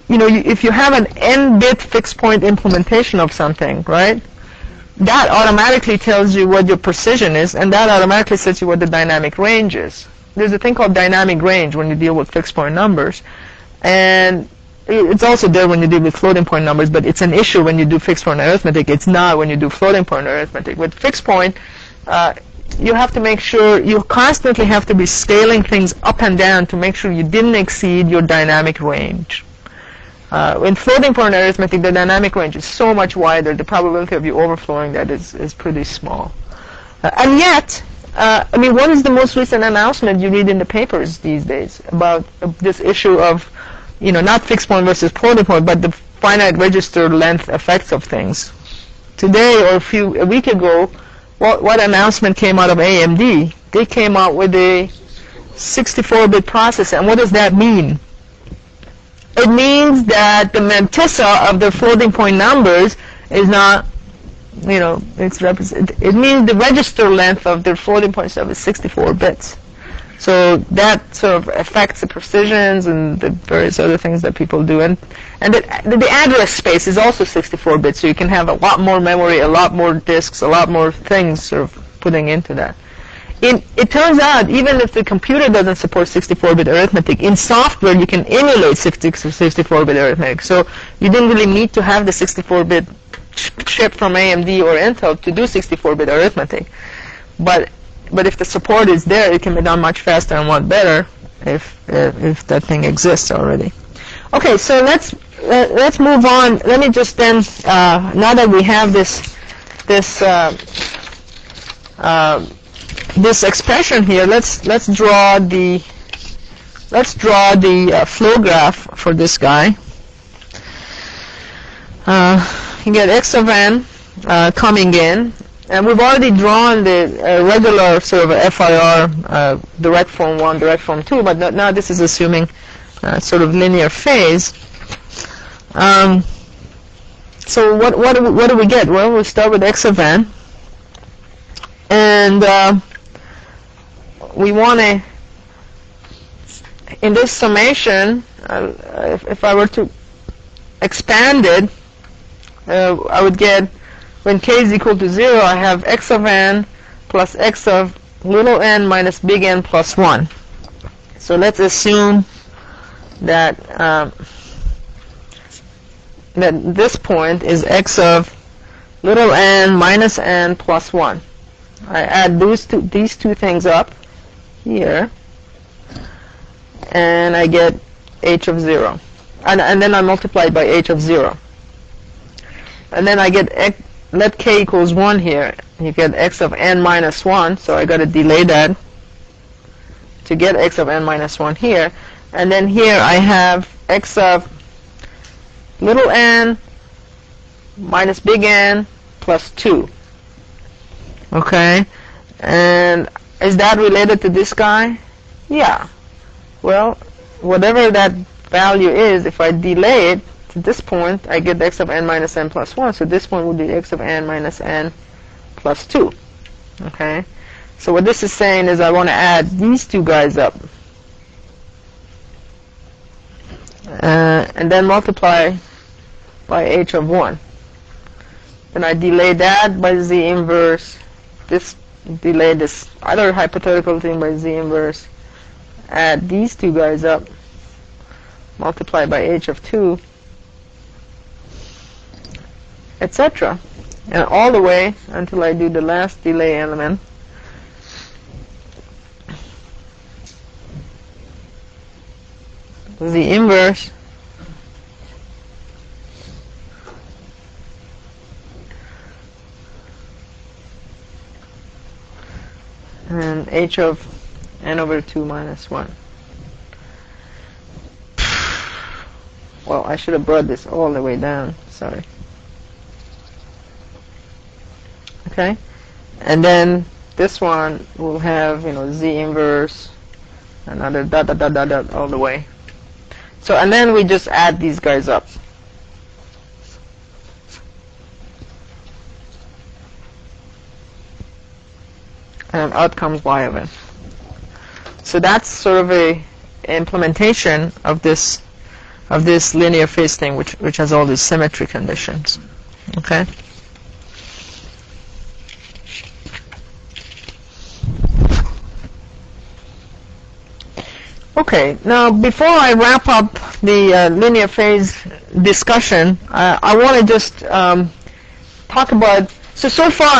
S1: if you have an n-bit fixed point implementation of something, right, that automatically tells you what your precision is, and that automatically tells you what the dynamic range is. There's a thing called dynamic range when you deal with fixed point numbers, and it's also there when you deal with floating point numbers, but it's an issue when you do fixed point arithmetic. It's not when you do floating point arithmetic. With fixed point, you have to make sure, you constantly have to be scaling things up and down to make sure you didn't exceed your dynamic range. In floating point arithmetic, the dynamic range is so much wider, the probability of you overflowing that is pretty small. And yet, what is the most recent announcement you read in the papers these days about this issue of, not fixed point versus floating point, but the finite register length effects of things? Today or a week ago, what announcement came out of AMD? They came out with a 64-bit processor, and what does that mean? It means that the mantissa of the floating point numbers is not, it means the register length of the floating point stuff is 64 bits. So that sort of affects the precisions and the various other things that people do. And the address space is also 64 bits, so you can have a lot more memory, a lot more disks, a lot more things sort of putting into that. It turns out, even if the computer doesn't support 64-bit arithmetic, in software you can emulate 64-bit arithmetic. So you didn't really need to have the 64-bit chip from AMD or Intel to do 64-bit arithmetic. But if the support is there, it can be done much faster and much better if that thing exists already. Okay, so let's move on. Let me just then, now that we have this expression here, let's draw the flow graph for this guy. You get x of n coming in, and we've already drawn the regular sort of FIR direct form 1, direct form 2, but now this is assuming sort of linear phase. So what do we get? Well, we'll start with x of n, and we want to, in this summation, if I were to expand it, I would get, when k is equal to 0, I have x of n plus x of little n minus big N plus 1. So let's assume that that this point is x of little n minus n plus 1. I add these two things up here, and I get h of 0. And then I multiply it by h of 0. And then I get let k equals 1 here. You get x of n minus 1, so I got to delay that to get x of n minus 1 here. And then here I have x of little n minus big N plus 2. Okay? And is that related to this guy? Yeah. Well, whatever that value is, if I delay it to this point, I get x of n minus n plus 1. So this point would be x of n minus n plus 2. Okay? So what this is saying is I want to add these two guys up. And then multiply by h of 1. Then I delay that by z inverse. Delay this other hypothetical thing by z inverse. Add these two guys up. Multiply by h of 2. Etc. And all the way until I do the last delay element. Z inverse and h of n over 2 minus 1. Well, I should have brought this all the way down. Sorry. Okay? And then this one will have, z inverse, another dot, dot, dot, dot, dot, all the way. So, and then we just add these guys up. And out comes y of n. So that's sort of a implementation of this linear phase thing, which has all these symmetry conditions. Okay. Okay. Now, before I wrap up the linear phase discussion, I want to just talk about. So far,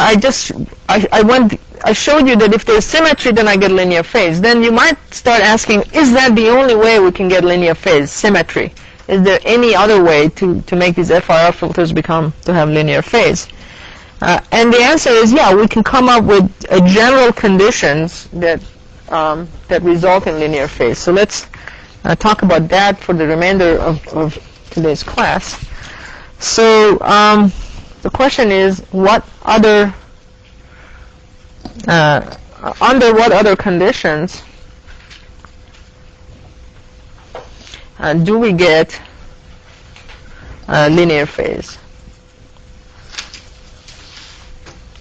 S1: I showed you that if there's symmetry, then I get linear phase. Then you might start asking, is that the only way we can get linear phase, symmetry? Is there any other way to make these FIR filters to have linear phase? And the answer is, yeah, we can come up with general conditions that result in linear phase. So let's talk about that for the remainder of today's class. So the question is, under what other conditions do we get linear phase?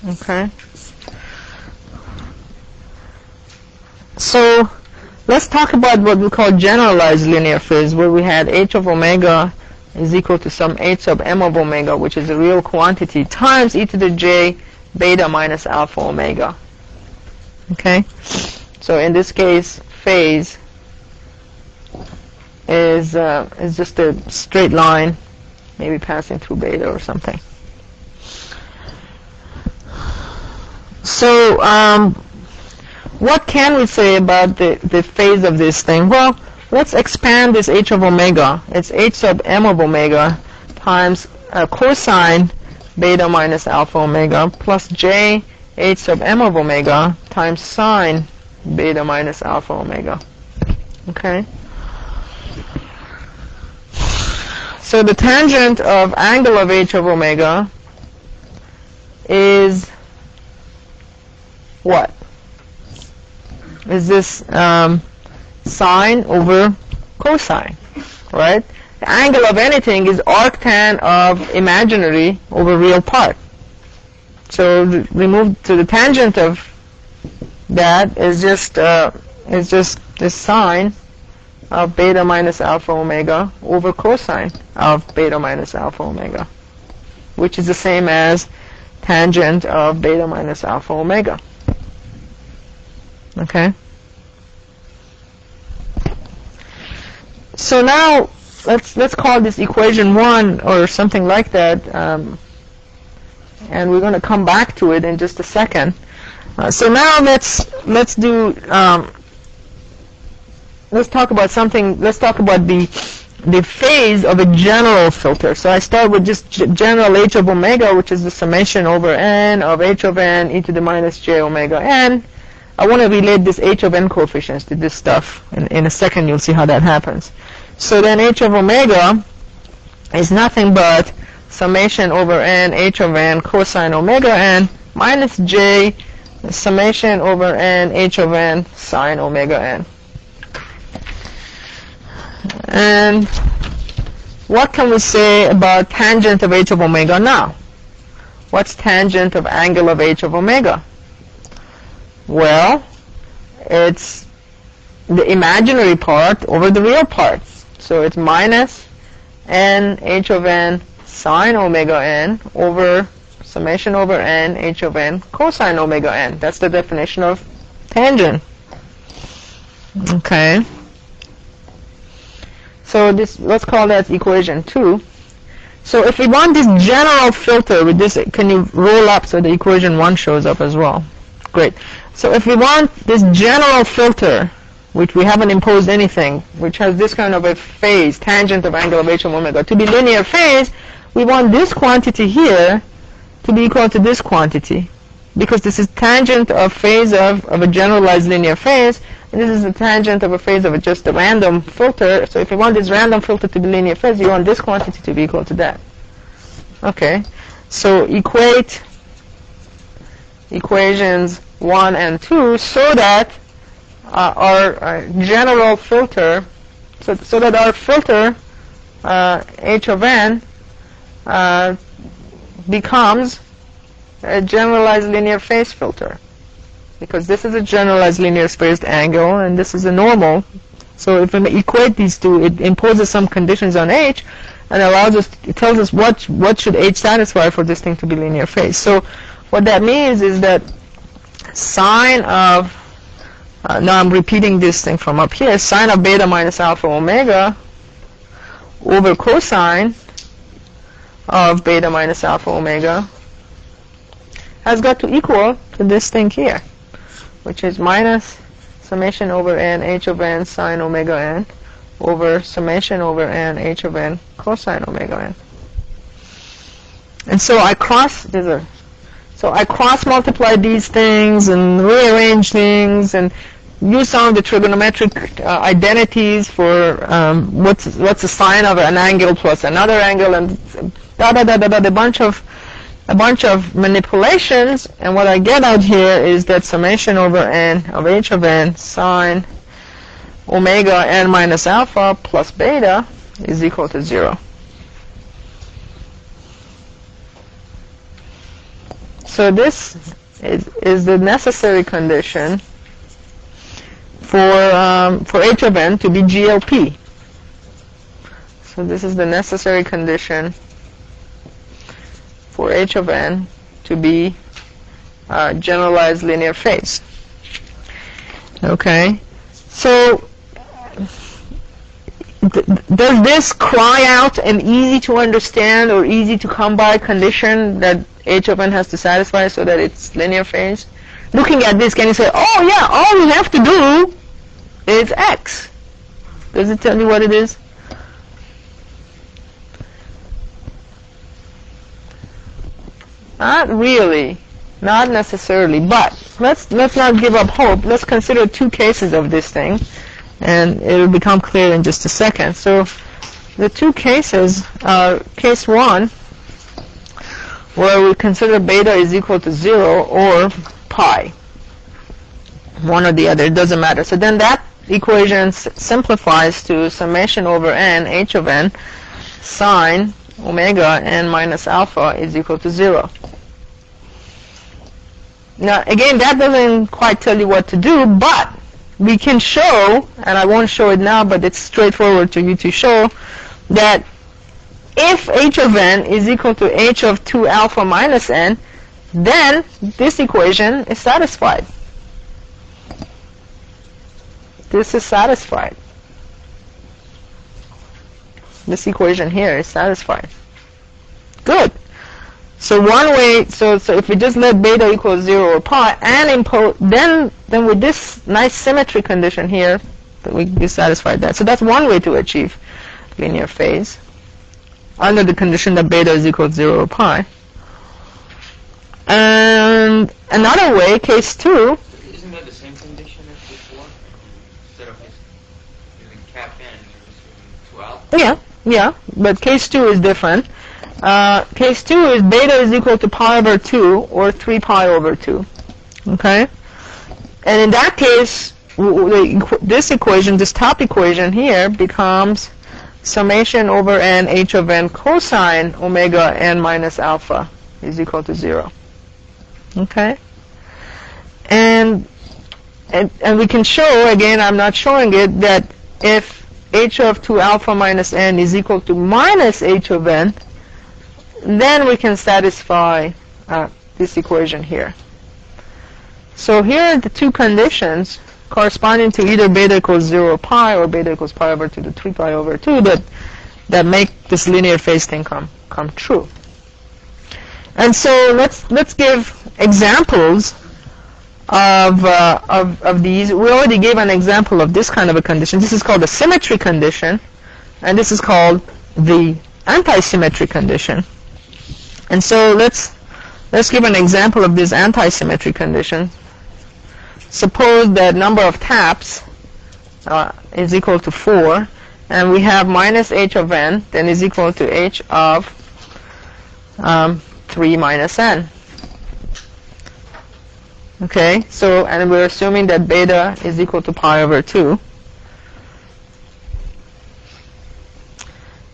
S1: Okay. So let's talk about what we call generalized linear phase, where we had h of omega is equal to some h sub m of omega, which is a real quantity, times e to the j beta minus alpha omega. Okay? So in this case, phase is just a straight line, maybe passing through beta or something. So what can we say about the phase of this thing? Well, let's expand this h of omega. It's h sub m of omega times cosine beta minus alpha omega plus j h sub m of omega times sine beta minus alpha omega. Okay? So the tangent of angle of h of omega is what? Is this sine over cosine, right? The angle of anything is arctan of imaginary over real part. So the tangent of that is just this sine of beta minus alpha omega over cosine of beta minus alpha omega, which is the same as tangent of beta minus alpha omega. Okay? So now let's call this equation 1 or something like that, and we're going to come back to it in just a second. So now let's talk about something. Let's talk about the phase of a general filter. So I start with just general h of omega, which is the summation over n of h of n e to the minus j omega n. I want to relate this h of n coefficients to this stuff. In a second, you'll see how that happens. So then h of omega is nothing but summation over n h of n cosine omega n minus j summation over n h of n sine omega n. And what can we say about tangent of h of omega now? What's tangent of angle of h of omega? Well, it's the imaginary part over the real part. So it's minus n h of n sine omega n over summation over n h of n cosine omega n. That's the definition of tangent. Okay. So this, let's call that equation 2. So if we want this general filter with this, can you roll up so the equation 1 shows up as well? Great. So if we want this general filter, which we haven't imposed anything, which has this kind of a phase, tangent of angle of h of omega, to be linear phase, we want this quantity here to be equal to this quantity, because this is tangent of phase of a generalized linear phase, and this is the tangent of a phase of just a random filter. So if you want this random filter to be linear phase, you want this quantity to be equal to that. Okay, so equate equations 1 and 2 so that our general filter, so that our filter h of n becomes a generalized linear phase filter, because this is a generalized linear phased angle and this is a normal. So if we equate these two, it imposes some conditions on h and allows us, it tells us what should h satisfy for this thing to be linear phase. So what that means is that sine of now I'm repeating this thing from up here, sine of beta minus alpha omega over cosine of beta minus alpha omega has got to equal to this thing here, which is minus summation over n h of n sine omega n over summation over n h of n cosine omega n. And so I cross multiply these things and rearrange things and use some of the trigonometric identities for what's the sine of an angle plus another angle, and a bunch of manipulations, and what I get out here is that summation over n of h of n sine omega n minus alpha plus beta is equal to 0. So this is the necessary condition for h of n to be GLP. So this is the necessary condition for h of n to be generalized linear phase. Okay, so does this cry out an easy to understand or easy to come by condition that h of n has to satisfy so that it's linear phase? Looking at this, can you say, oh yeah, all we have to do is x? Does it tell you what it is? Not really, not necessarily, but let's not give up hope. Let's consider two cases of this thing, and it'll become clear in just a second. So the two cases are case 1, where we consider beta is equal to 0 or pi. One or the other, it doesn't matter. So then that equation simplifies to summation over n h of n sine omega n minus alpha is equal to 0. Now again, that doesn't quite tell you what to do, but we can show, and I won't show it now, but it's straightforward to you to show, that if h of n is equal to h of 2 alpha minus n, then this equation is satisfied. This is satisfied. This equation here is satisfied. Good. So one way, so if we just let beta equal 0 or pi and impose, then with this nice symmetry condition here, we satisfied that. So that's one way to achieve linear phase under the condition that beta is equal to 0 or pi. And another way, case 2.
S5: Isn't that the same condition as before? Instead of just using cap n, you're just using 2 alpha?
S1: Yeah, but case 2 is different. Case 2 is beta is equal to pi over 2 or 3 pi over 2. Okay? And in that case, this equation, this top equation here, becomes summation over n h of n cosine omega n minus alpha is equal to 0. Okay? And we can show, again, I'm not showing it, that if h of 2 alpha minus n is equal to minus h of n, then we can satisfy this equation here. So here are the two conditions corresponding to either beta equals 0 pi or beta equals pi over 2 to 3 pi over 2 that make this linear phase thing come true. And so let's give examples of these. We already gave an example of this kind of a condition. This is called the symmetry condition, and this is called the anti-symmetry condition. And so let's give an example of this anti-symmetry condition. Suppose that number of taps is equal to 4, and we have minus h of n, then is equal to h of 3 minus n. Okay, so, and we're assuming that beta is equal to pi over 2.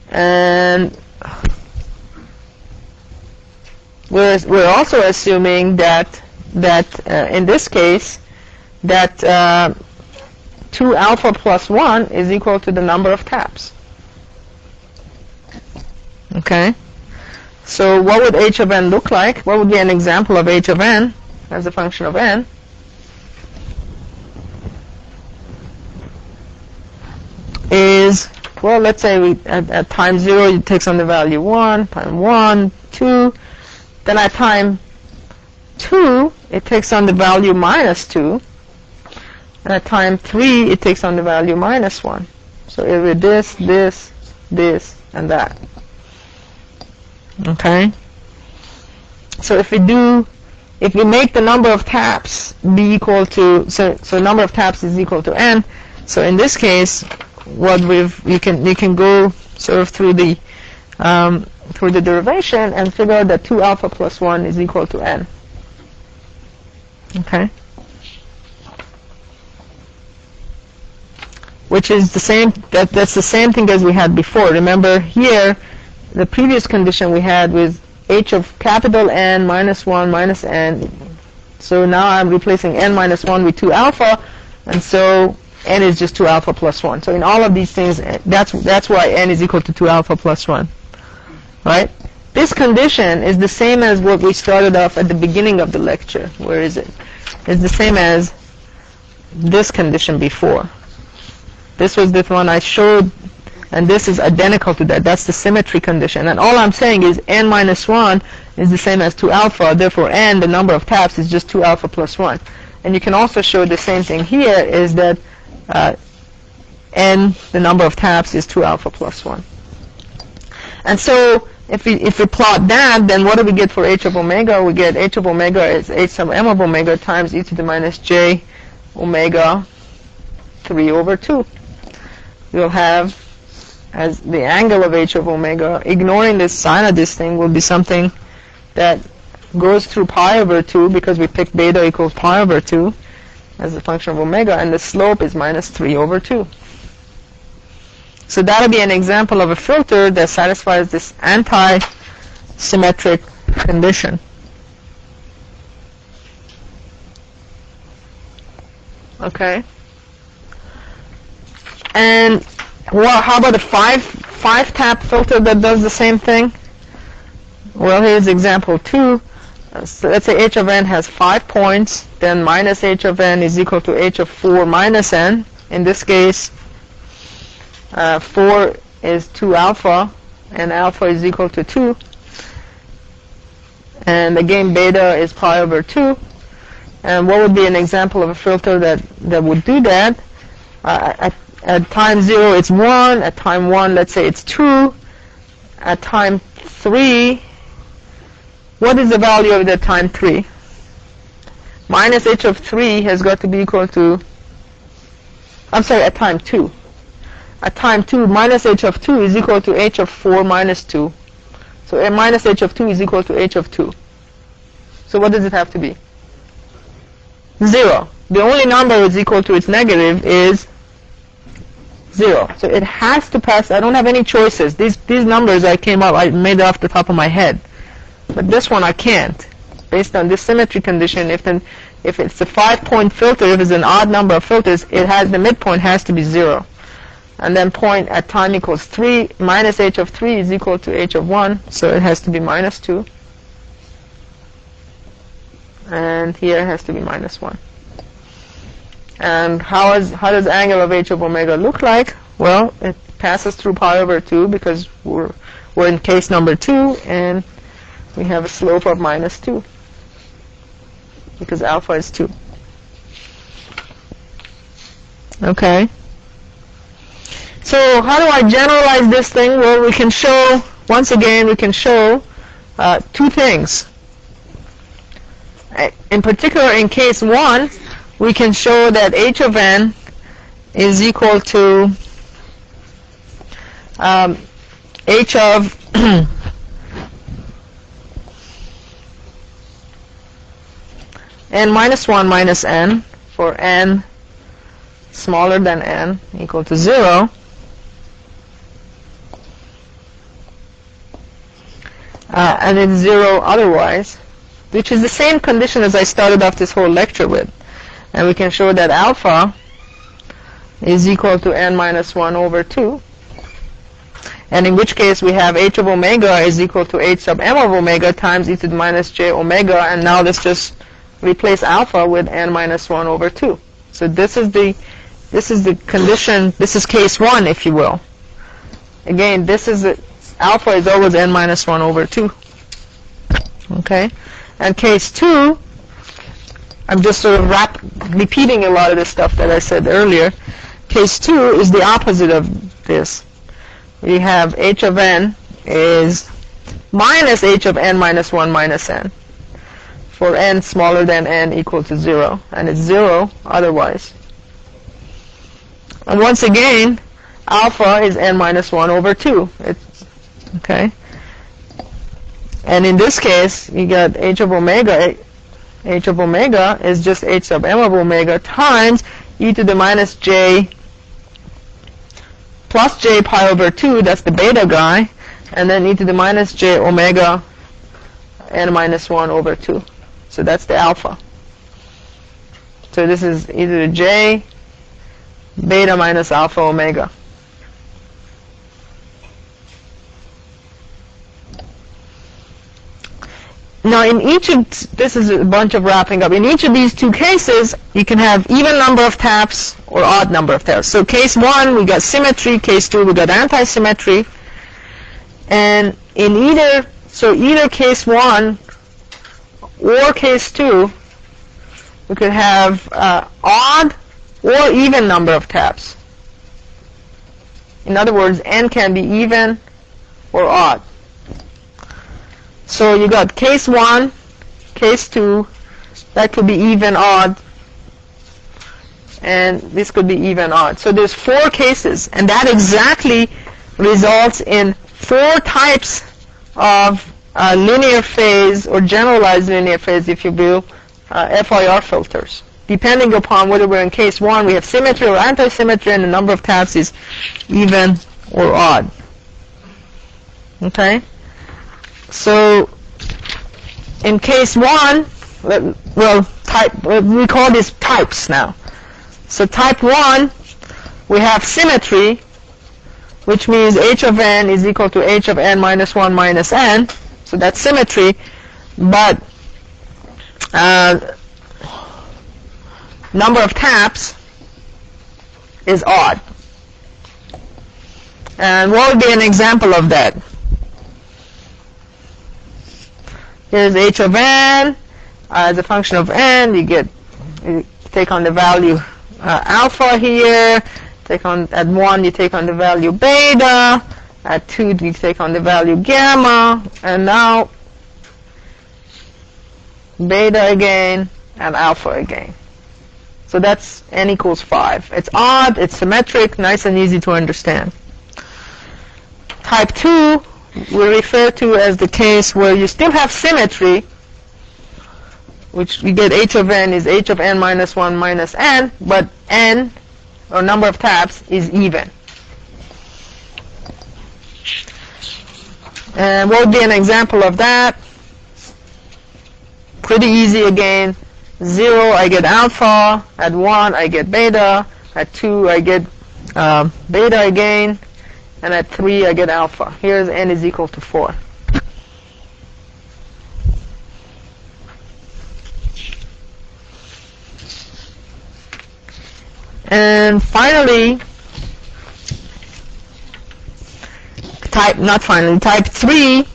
S1: And we're also assuming that in this case, that 2 alpha plus 1 is equal to the number of taps. Okay? So what would h of n look like? What would be an example of h of n as a function of n? Is, well, let's say at time 0 it takes on the value 1, time 1, 2. Then at time 2 it takes on the value minus 2. And at time 3 it takes on the value minus 1. So it will be this, and that. Okay? So if we make the number of taps be equal to, so number of taps is equal to n. So in this case, what you can go sort of through the derivation and figure out that 2 alpha plus 1 is equal to n. Okay? Which is the same, that's the same thing as we had before. Remember here, the previous condition we had with h of capital N minus 1 minus n. So now I'm replacing n minus 1 with 2 alpha, and so n is just 2 alpha plus 1. So in all of these things, that's why n is equal to 2 alpha plus 1. Right? This condition is the same as what we started off at the beginning of the lecture. Where is it? It's the same as this condition before. This was the one I showed, and this is identical to that. That's the symmetry condition. And all I'm saying is n minus 1 is the same as 2 alpha. Therefore, n, the number of taps, is just 2 alpha plus 1. And you can also show the same thing here, is that n, the number of taps, is 2 alpha plus 1. And so if we plot that, then what do we get for h of omega? We get h of omega is h sub m of omega times e to the minus j omega 3 over 2. We'll have, as the angle of h of omega, ignoring this sine of this thing, will be something that goes through pi over 2, because we picked beta equals pi over 2 as a function of omega, and the slope is minus 3 over 2. So that'll be an example of a filter that satisfies this anti-symmetric condition. Okay? And well, how about a five tap filter that does the same thing? Well, here's example 2. So let's say h of n has 5 points, then minus h of n is equal to h of 4 minus n. In this case, 4 is 2 alpha, and alpha is equal to 2. And again, beta is pi over 2. And what would be an example of a filter that would do that? At time 0, it's 1. At time 1, let's say it's 2. At time 3, what is the value of the time 3? Minus h of 3 has got to be equal to, I'm sorry, at time 2. At time 2, minus h of 2 is equal to h of 4 minus 2. So a minus h of 2 is equal to h of 2. So what does it have to be? 0. The only number it's equal to its negative is 0. So it has to pass. I don't have any choices. These numbers I made off the top of my head. But this one I can't. Based on this symmetry condition, if it's a 5-point filter, if it's an odd number of filters, the midpoint has to be 0. And then point at time equals 3, minus h of 3 is equal to h of 1, so it has to be minus 2. And here it has to be minus 1. And how does angle of h of omega look like? Well, it passes through pi over 2 because we're in case number 2, and we have a slope of minus 2 because alpha is 2. Okay. So how do I generalize this thing? Well, we can show, once again, two things. In particular, in case 1, we can show that h of n is equal to h of n minus 1 minus n for n smaller than n equal to 0. And it's 0 otherwise, which is the same condition as I started off this whole lecture with. And we can show that alpha is equal to n minus 1 over 2. And in which case we have h of omega is equal to h sub m of omega times e to the minus j omega. And now let's just replace alpha with n minus 1 over 2. So this is the condition, this is case 1, if you will. Again, alpha is always n minus 1 over 2. Okay? And case 2, I'm just sort of repeating a lot of the stuff that I said earlier. Case 2 is the opposite of this. We have h of n is minus h of n minus 1 minus n for n smaller than n equal to 0. And it's 0 otherwise. And once again, alpha is n minus 1 over 2. Okay? And in this case, you got h of omega. H of omega is just h sub m of omega times e to the minus j plus j pi over 2, that's the beta guy, and then e to the minus j omega n minus 1 over 2. So that's the alpha. So this is e to the j beta minus alpha omega. Now in each of, this is a bunch of wrapping up, in each of these two cases you can have even number of taps or odd number of taps. So case 1 we got symmetry, case 2 we got anti-symmetry, and in either case 1 or case 2 we could have odd or even number of taps. In other words, n can be even or odd. So you got case 1, case 2, that could be even odd, and this could be even odd. So there's 4 cases, and that exactly results in 4 types of linear phase or generalized linear phase, if you will, FIR filters. Depending upon whether we're in case 1, we have symmetry or anti-symmetry, and the number of taps is even or odd. Okay? So in case 1, we call these types now. So type 1, we have symmetry, which means h of n is equal to h of n minus 1 minus n. So that's symmetry, but number of taps is odd. And what would be an example of that? Here's h of n. As a function of n, you take on the value alpha here. At 1, you take on the value beta. At 2, you take on the value gamma. And now beta again and alpha again. So that's n equals 5. It's odd, it's symmetric, nice and easy to understand. Type 2 we refer to as the case where you still have symmetry, which you get h of n is h of n minus 1 minus n, but n, or number of taps, is even. And what would be an example of that? Pretty easy again. 0, I get alpha. At 1, I get beta. At 2, I get beta again. And at 3, I get alpha. Here's n is equal to 4. And finally, type 3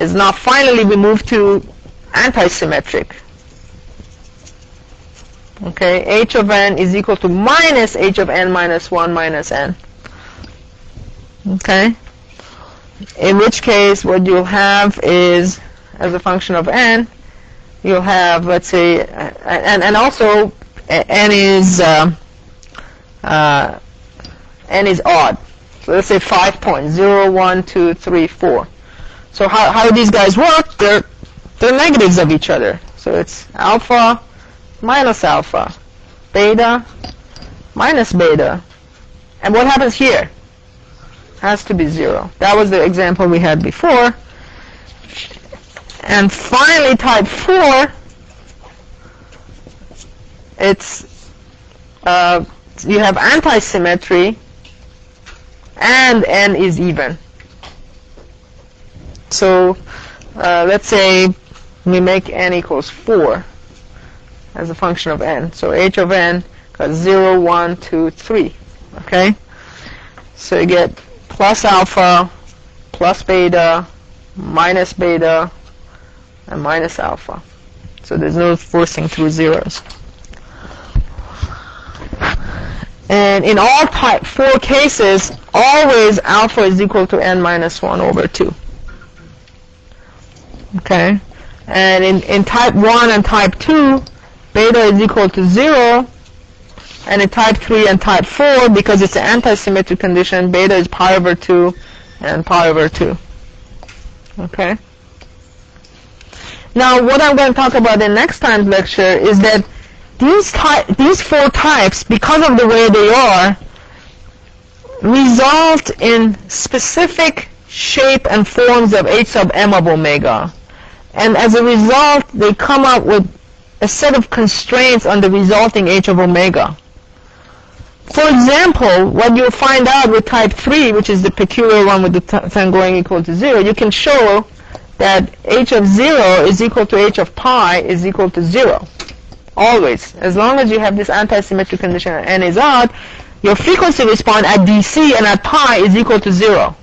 S1: is now finally we move to antisymmetric. Okay, h of n is equal to minus h of n minus 1 minus n. Okay, in which case what you'll have is, as a function of n, you'll have, let's say, and also n is odd. So let's say 5 points, 0, 1, 2, 3, 4. So how these guys work, they're negatives of each other. So it's alpha minus alpha, beta minus beta. And what happens here? Has to be 0. That was the example we had before. And finally, type 4, it's you have antisymmetry, and n is even. So let's say we make n equals 4 as a function of n. So h of n got 0, 1, 2, 3. Okay? So you get plus alpha, plus beta, minus beta, and minus alpha. So there's no forcing through zeros. And in all type 4 cases, always alpha is equal to n minus 1 over 2. Okay? And in type 1 and type 2, beta is equal to 0. And in type 3 and type 4, because it's an antisymmetric condition, beta is pi over 2 and pi over 2. Okay? Now, what I'm going to talk about in next time's lecture is that these 4 types, because of the way they are, result in specific shape and forms of h sub m of omega. And as a result, they come up with a set of constraints on the resulting h of omega. For example, what you'll find out with type 3, which is the peculiar one with the time going equal to 0, you can show that h of 0 is equal to h of pi is equal to 0. Always. As long as you have this antisymmetric condition and n is odd, your frequency response at dc and at pi is equal to 0.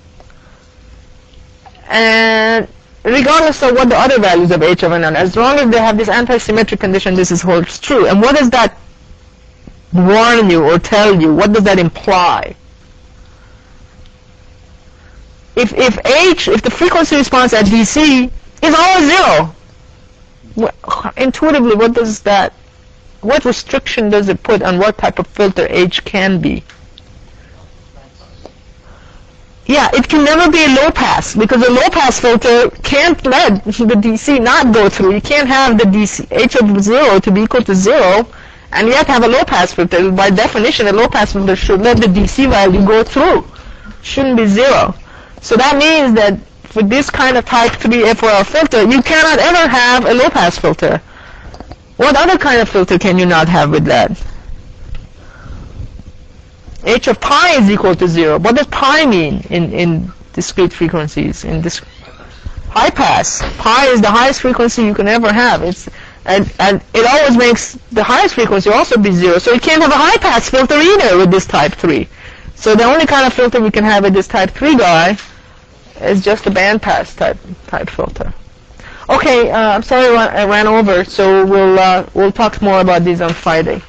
S1: And regardless of what the other values of h of n are, as long as they have this antisymmetric condition, this holds true. And what does that warn you or tell you? What does that imply? If the frequency response at dc is always 0, intuitively, what restriction does it put on what type of filter h can be? Yeah, it can never be a low pass, because a low pass filter can't let the DC not go through. You can't have the DC h of 0 to be equal to 0, and yet have a low pass filter. By definition, a low pass filter should let the DC value go through. Shouldn't be 0. So that means that for this kind of type 3 FOL filter, you cannot ever have a low pass filter. What other kind of filter can you not have with that? H of pi is equal to 0. What does pi mean in discrete frequencies? In this high pass, pi is the highest frequency you can ever have. And it always makes the highest frequency also be 0. So you can't have a high pass filter either with this type 3. So the only kind of filter we can have with this type 3 guy is just a band pass type filter. Okay, I'm sorry I ran over, so we'll talk more about these on Friday.